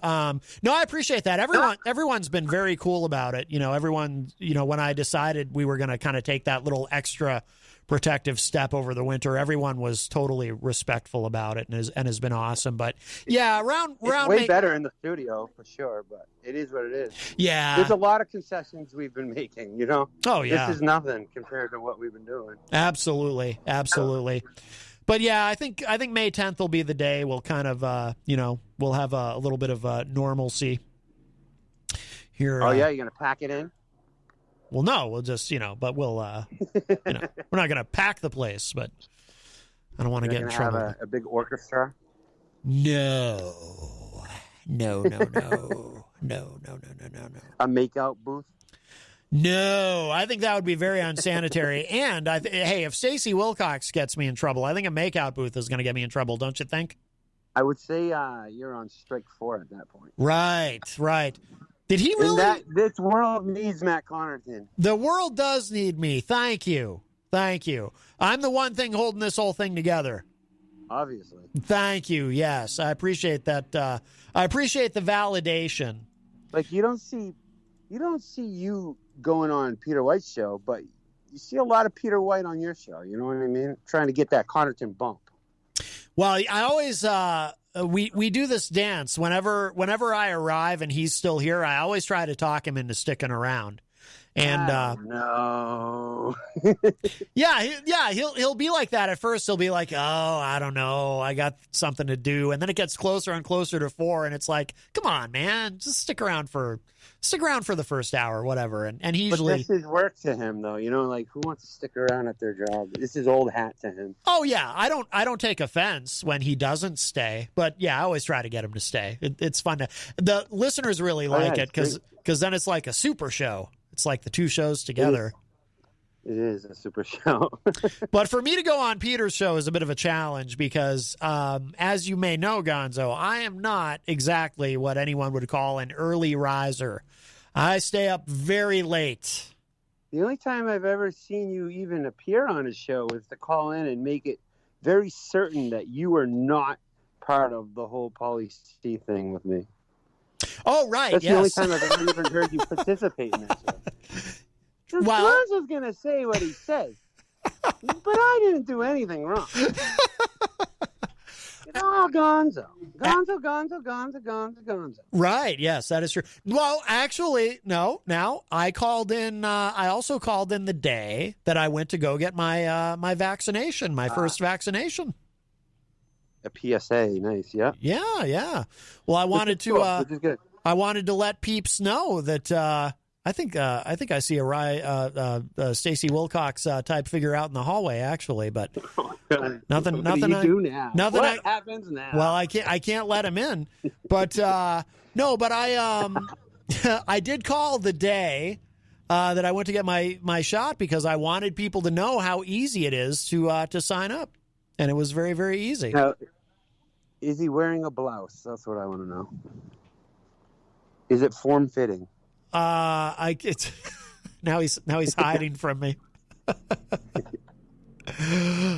No, I appreciate that. Everyone's been very cool about it. Everyone, when I decided we were going to kind of take that little extra protective step over the winter, everyone was totally respectful about it and has been awesome. But yeah, around way better in the studio for sure, but it is what it is. Yeah. There's a lot of concessions we've been making, Oh yeah. This is nothing compared to what we've been doing. Absolutely. But yeah, I think May 10th will be the day we'll kind of we'll have a little bit of normalcy here. Oh yeah, you're gonna pack it in? Well, no, we'll just but we'll we're not gonna pack the place, but I don't want to get in trouble. Have a big orchestra? No. A makeout booth? No, I think that would be very unsanitary. And hey, if Stacey Wilcox gets me in trouble, I think a makeout booth is going to get me in trouble, don't you think? I would say you're on strike 4 at that point. Right. Did he really? This world needs Matt Connarton. The world does need me. Thank you. I'm the one thing holding this whole thing together. Obviously. Thank you. Yes, I appreciate that. I appreciate the validation. Like you don't see you going on Peter White's show, but you see a lot of Peter White on your show. You know what I mean? Trying to get that Connarton bump. Well, I always we do this dance whenever I arrive and he's still here. I always try to talk him into sticking around. And no. yeah, he'll be like that at first. He'll be like, "Oh, I don't know, I got something to do," and then it gets closer and closer to 4, and it's like, "Come on, man, just stick around for the first hour, whatever." And he usually, but this is work to him, though. Like who wants to stick around at their job? This is old hat to him. Oh yeah, I don't take offense when he doesn't stay, but yeah, I always try to get him to stay. It's fun to the listeners really like it because then it's like a super show. It's like the 2 shows together. It is a super show. But for me to go on Peter's show is a bit of a challenge because, as you may know, Gonzo, I am not exactly what anyone would call an early riser. I stay up very late. The only time I've ever seen you even appear on a show was to call in and make it very certain that you were not part of the whole Pauly C thing with me. Oh, right. That's the only time I've ever even heard you participate in that show. Gonzo's going to say what he says, but I didn't do anything wrong. Oh, Gonzo. Gonzo. Right. Yes, that is true. Well, actually, no. Now, I called in. I also called in the day that I went to go get my my vaccination, my first vaccination. A PSA, nice. Yeah. Yeah. Well, I wanted to. Which is good. I wanted to let peeps know that I think I see a Stacey Wilcox type figure out in the hallway, actually, but nothing. What do you do now? Nothing. What happens now? Well, I can't let him in, but no, but I I did call the day that I went to get my shot because I wanted people to know how easy it is to sign up, and it was very, very easy. Now, is he wearing a blouse? That's what I want to know. Is it form fitting? It's now he's hiding from me.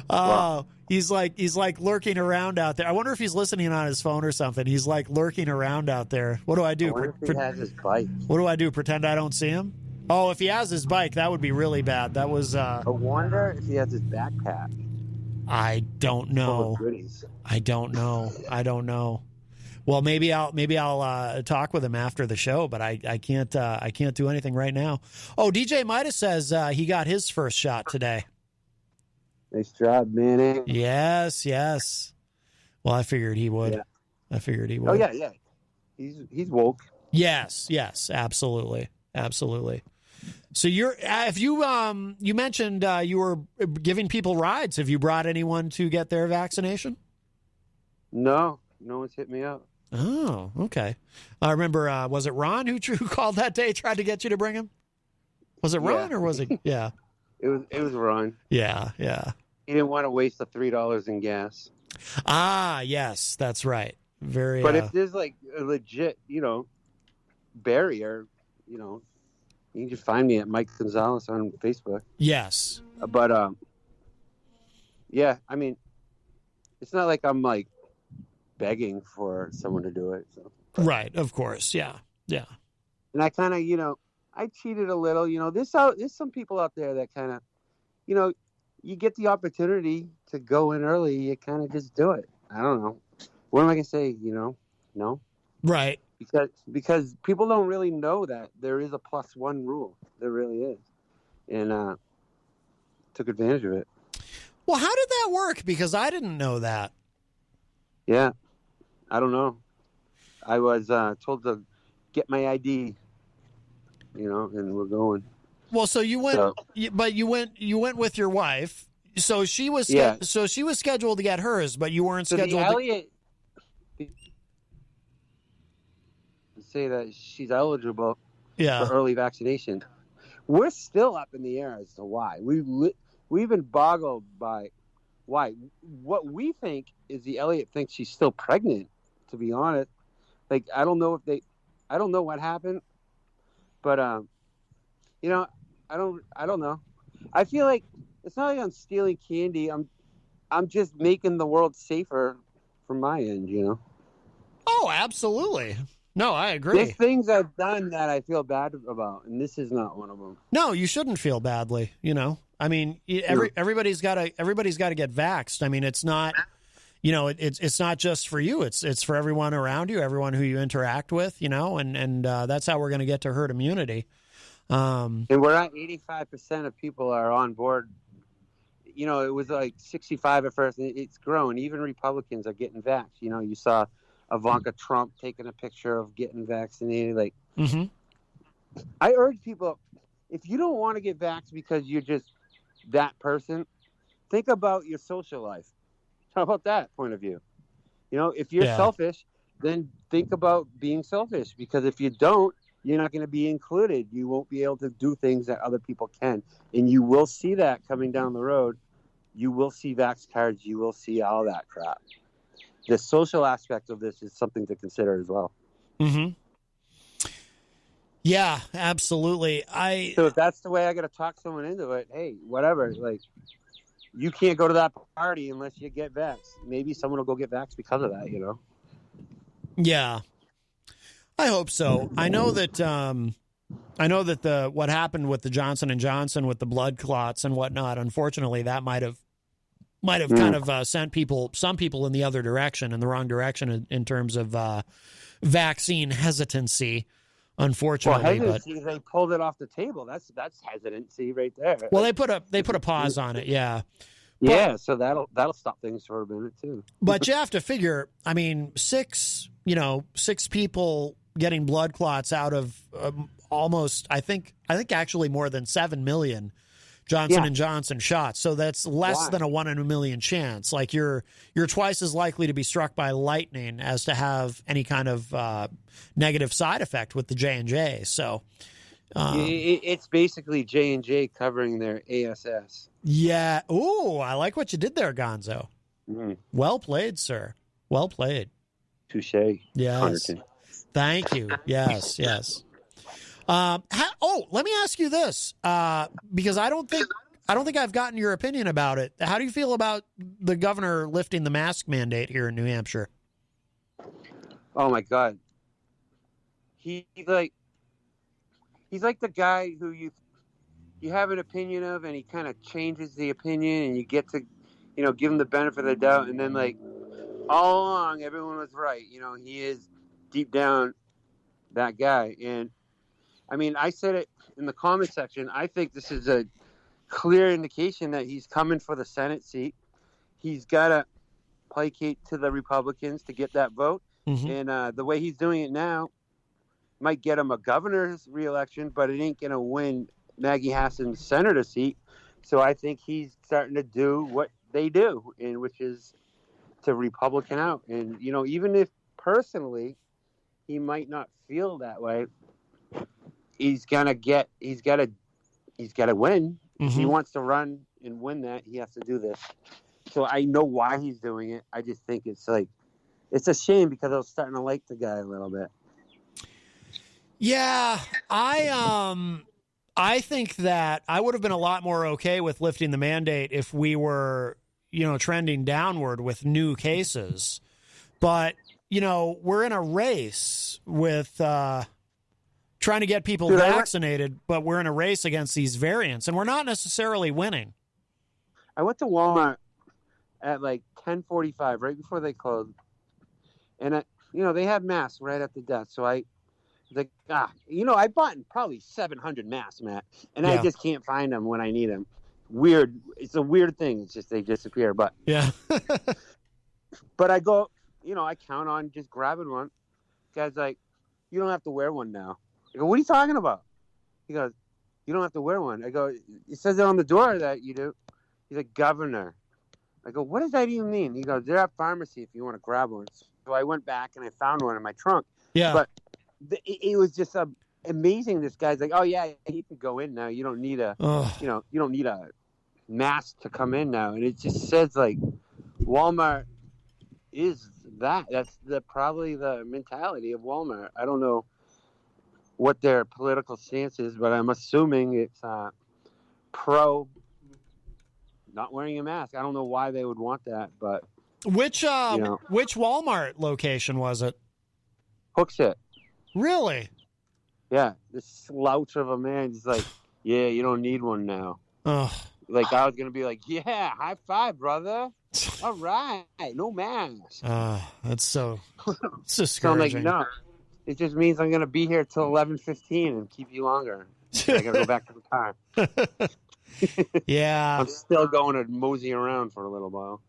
Oh, he's like lurking around out there. I wonder if he's listening on his phone or something. He's like lurking around out there. What do I do? I wonder if he has his bike. What do I do? Pretend I don't see him? Oh, if he has his bike, that would be really bad. That was. I wonder if he has his backpack. I don't know. Full of goodies. I don't know. Well, maybe I'll talk with him after the show, but I can't do anything right now. Oh, DJ Midas says he got his first shot today. Nice job, Manning. Yes. Well, I figured he would. Yeah. Oh yeah. He's woke. Yes, absolutely. So you mentioned you were giving people rides. Have you brought anyone to get their vaccination? No one's hit me up. Oh, okay. I remember, was it Ron who called that day, tried to get you to bring him? Was it Ron or was it? Yeah. It was Ron. Yeah. He didn't want to waste the $3 in gas. Ah, yes, that's right. Very. But if there's like a legit, barrier, you can just find me at Mike Gonzalez on Facebook. Yes. But yeah, I mean, it's not like I'm like begging for someone to do it. So. Right, of course, yeah. And I kind of, I cheated a little. There's some people out there that kind of, you get the opportunity to go in early, you kind of just do it. I don't know. What am I gonna say? No. Right. Because people don't really know that there is a +1 rule. There really is, and took advantage of it. Well, how did that work? Because I didn't know that. Yeah, I don't know. I was told to get my ID, and we're going. Well, so you went, but you went with your wife. So she was, so she was scheduled to get hers, but you weren't scheduled. Elliot say that she's eligible for early vaccination. We're still up in the air as to why. We've been boggled by why. What we think is the Elliot thinks she's still pregnant. To be honest, like I don't know what happened, but I don't know. I feel like it's not like I'm stealing candy. I'm just making the world safer from my end. Oh, absolutely. No, I agree. There's things I've done that I feel bad about, and this is not one of them. No, you shouldn't feel badly. I mean, everybody's got to get vaxxed. I mean, it's not, it's not just for you. It's for everyone around you, everyone who you interact with. And that's how we're going to get to herd immunity. And we're at 85% of people are on board. It was like 65 at first, and it's grown. Even Republicans are getting vaxxed. You saw Ivanka Trump taking a picture of getting vaccinated. I urge people, if you don't want to get vaxxed because you're just that person, think about your social life. How about that point of view? If you're selfish, then think about being selfish, because if you don't, you're not going to be included. You won't be able to do things that other people can. And you will see that coming down the road. You will see vax cards. You will see all that crap. The social aspect of this is something to consider as well. Mm-hmm. Yeah, absolutely. So if that's the way I got to talk someone into it, hey, whatever. Like, you can't go to that party unless you get vaxxed. Maybe someone will go get vaxxed because of that, Yeah. I hope so. I know that what happened with the Johnson & Johnson with the blood clots and whatnot, unfortunately, that might have might have kind of sent some people in the other direction, in the wrong direction in terms of vaccine hesitancy, unfortunately. Well, hesitancy, they pulled it off the table. That's hesitancy right there. Well, they put a pause on it, yeah. Yeah, so that'll stop things for a minute too. But you have to figure, I mean, six people getting blood clots out of almost, I think actually more than 7 million Johnson & Johnson shots. So that's less than a 1 in a million chance. Like you're twice as likely to be struck by lightning as to have any kind of negative side effect with the J&J. So it's basically J&J covering their ASS. Yeah. Ooh, I like what you did there, Gonzo. Well played, sir. Well played. Touche. Yes. Connarton. Thank you. Yes. Let me ask you this, because I don't think I've gotten your opinion about it. How do you feel about the governor lifting the mask mandate here in New Hampshire? Oh my God. He's like the guy who you have an opinion of, and he kind of changes the opinion, and you get to, give him the benefit of the doubt, and then like all along everyone was right. He is deep down that guy. And I mean, I said it in the comment section. I think this is a clear indication that he's coming for the Senate seat. He's got to placate to the Republicans to get that vote. And the way he's doing it now might get him a governor's reelection, but it ain't going to win Maggie Hassan's senator seat. So I think he's starting to do what they do, and which is to Republican out. And, even if personally he might not feel that way, he's got to win. If he wants to run and win that, he has to do this. So I know why he's doing it. I just think it's a shame, because I was starting to like the guy a little bit. Yeah, I think that I would have been a lot more okay with lifting the mandate if we were, trending downward with new cases. But, we're in a race with trying to get people vaccinated, but we're in a race against these variants, and we're not necessarily winning. I went to Walmart at like 10:45, right before they closed, and they had masks right at the desk. So I bought probably 700 masks, Matt, and I just can't find them when I need them. Weird. It's a weird thing. It's just they disappear. But yeah. But I go, I count on just grabbing one. Guy's like, you don't have to wear one now. I go, what are you talking about? He goes, you don't have to wear one. I go, it says it on the door that you do. He's like, governor. I go, what does that even mean? He goes, they're at pharmacy if you want to grab one. So I went back and I found one in my trunk. Yeah. But it was just amazing. This guy's like, oh yeah, you can go in now. You don't need a mask to come in now. And it just says like Walmart is that. That's probably the mentality of Walmart. I don't know what their political stance is, but I'm assuming it's pro not wearing a mask. I don't know why they would want that, but which Walmart location was it? Hooksett. Really? Yeah, this slouch of a man is like, yeah, you don't need one now. Like I was gonna be like, yeah, high five, brother. All right, no mask. That's so discouraging. So I'm like, no, it just means I'm gonna be here till 11:15 and keep you longer. I gotta go back to the car. Yeah, I'm still going to mosey around for a little while.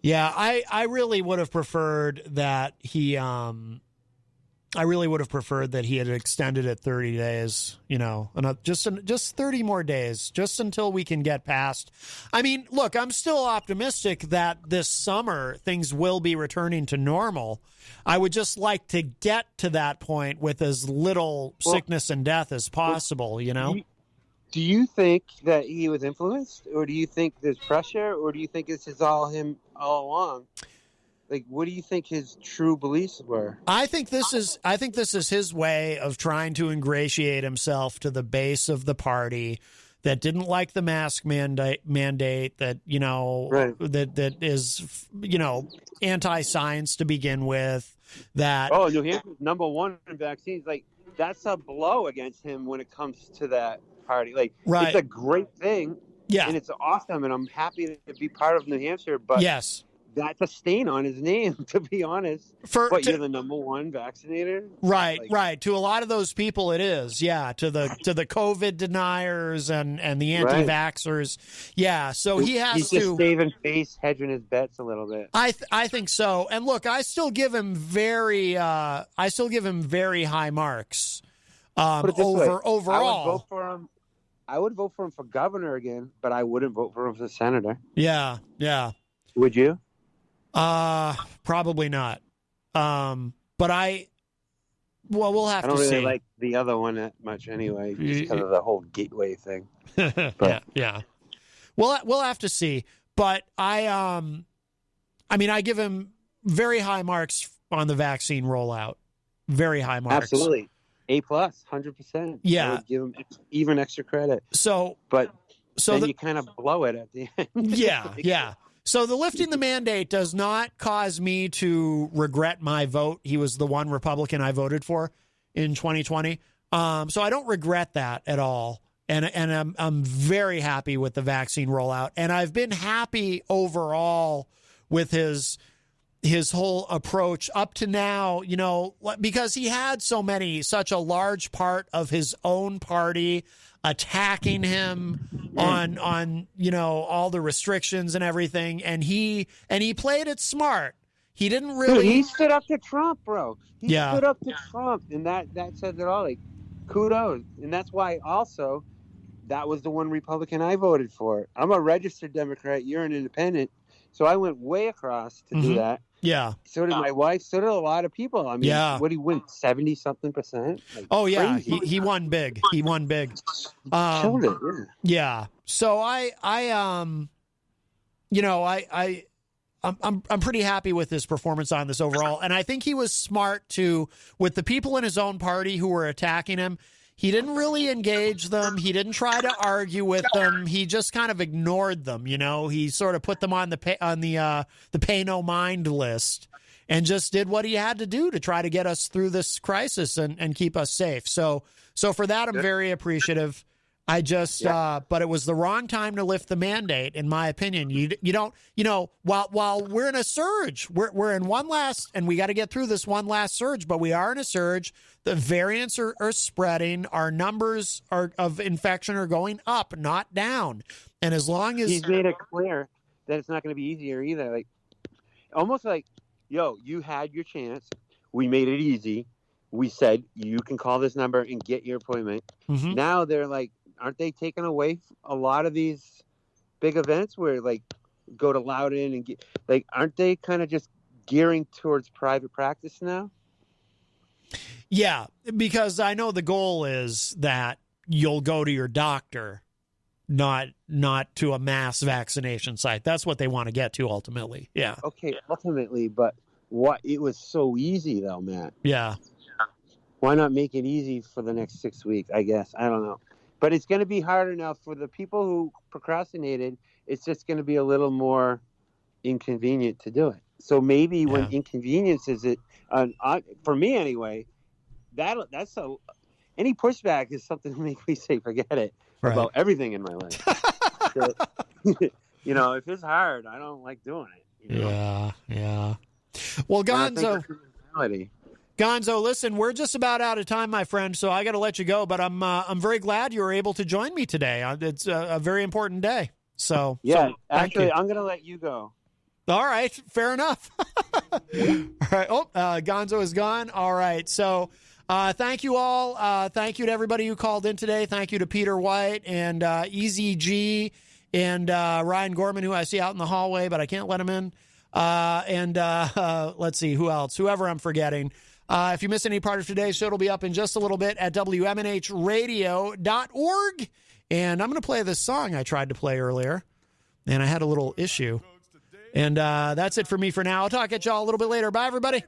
Yeah, I really would have preferred that he had extended it 30 days, and just 30 more days, just until we can get past. I mean, look, I'm still optimistic that this summer things will be returning to normal. I would just like to get to that point with as little sickness and death as possible, Do you think that he was influenced, or do you think there's pressure, or do you think this is all him all along? Like, what do you think his true beliefs were? I think this is his way of trying to ingratiate himself to the base of the party that didn't like the mask mandate that, that is, anti-science to begin with. That New Hampshire's #1 in vaccines. Like, that's a blow against him when it comes to that party. Like, It's a great thing Yeah. And it's awesome, and I'm happy to be part of New Hampshire, but yes. That's a stain on his name, to be honest. But you're the number one vaccinator? Right, right. To a lot of those people it is, yeah. To the COVID deniers and the anti-vaxxers. Yeah. So he's just saving face, hedging his bets a little bit. I think so. And look, I still give him very high marks. Overall. I would vote for him for governor again, but I wouldn't vote for him for senator. Yeah, yeah. Would you? Probably not. But we'll have to see. I don't really like the other one that much anyway, just because of the whole gateway thing. But, yeah. We'll have to see. But I give him very high marks on the vaccine rollout. Very high marks. Absolutely. A+, 100%. Yeah. I would give him even extra credit. So you kind of blow it at the end. Yeah, yeah. So the lifting the mandate does not cause me to regret my vote. He was the one Republican I voted for in 2020. So I don't regret that at all. And I'm very happy with the vaccine rollout. And I've been happy overall with his whole approach up to now, because he had such a large part of his own party attacking him on all the restrictions and everything, and he played it smart. He didn't really. Dude, he stood up to Trump, bro. He stood up to Trump, and that says it all. Like, kudos, and that's why also that was the one Republican I voted for. I'm a registered Democrat. You're an independent, so I went way across to do that. Yeah. So did my wife. So did a lot of people. I mean, what did he win? 70-something%? Like, yeah. He won big. He won big. Killed it. Yeah. So I'm pretty happy with his performance on this overall. And I think he was smart with the people in his own party who were attacking him. He didn't really engage them. He didn't try to argue with them. He just kind of ignored them. He sort of put them on the pay no mind list and just did what he had to do to try to get us through this crisis and keep us safe. So for that, I'm very appreciative. I just, but it was the wrong time to lift the mandate, in my opinion. You don't, while we're in a surge, we're in one last, and we got to get through this one last surge, but we are in a surge. The variants are spreading. Our numbers of infection are going up, not down. And as long as he's made it clear that it's not going to be easier either, like almost like, you had your chance. We made it easy. We said you can call this number and get your appointment. Mm-hmm. Now they're like, aren't they taking away a lot of these big events where like go to Loudon and get like, aren't they kind of just gearing towards private practice now? Yeah, because I know the goal is that you'll go to your doctor, not to a mass vaccination site. That's what they want to get to ultimately. Yeah. Okay, ultimately, but it was so easy though, Matt. Yeah. Why not make it easy for the next 6 weeks? I guess. I don't know. But it's going to be harder now for the people who procrastinated. It's just going to be a little more inconvenient to do it. So maybe when inconvenience is it, for me anyway, that's any pushback is something to make me say forget it about everything in my life. So, if it's hard, I don't like doing it. Yeah. Well, Gonzo, listen, we're just about out of time, my friend, so I got to let you go. But I'm very glad you were able to join me today. It's a very important day. So actually, I'm going to let you go. All right, fair enough. All right. Gonzo is gone. All right. So thank you all. Thank you to everybody who called in today. Thank you to Peter White and Eazy-G and Ryan Gorman, who I see out in the hallway, but I can't let him in. Let's see, who else? Whoever I'm forgetting. If you miss any part of today's show, it'll be up in just a little bit at WMNHradio.org. And I'm going to play this song I tried to play earlier, and I had a little issue. And that's it for me for now. I'll talk at y'all a little bit later. Bye, everybody.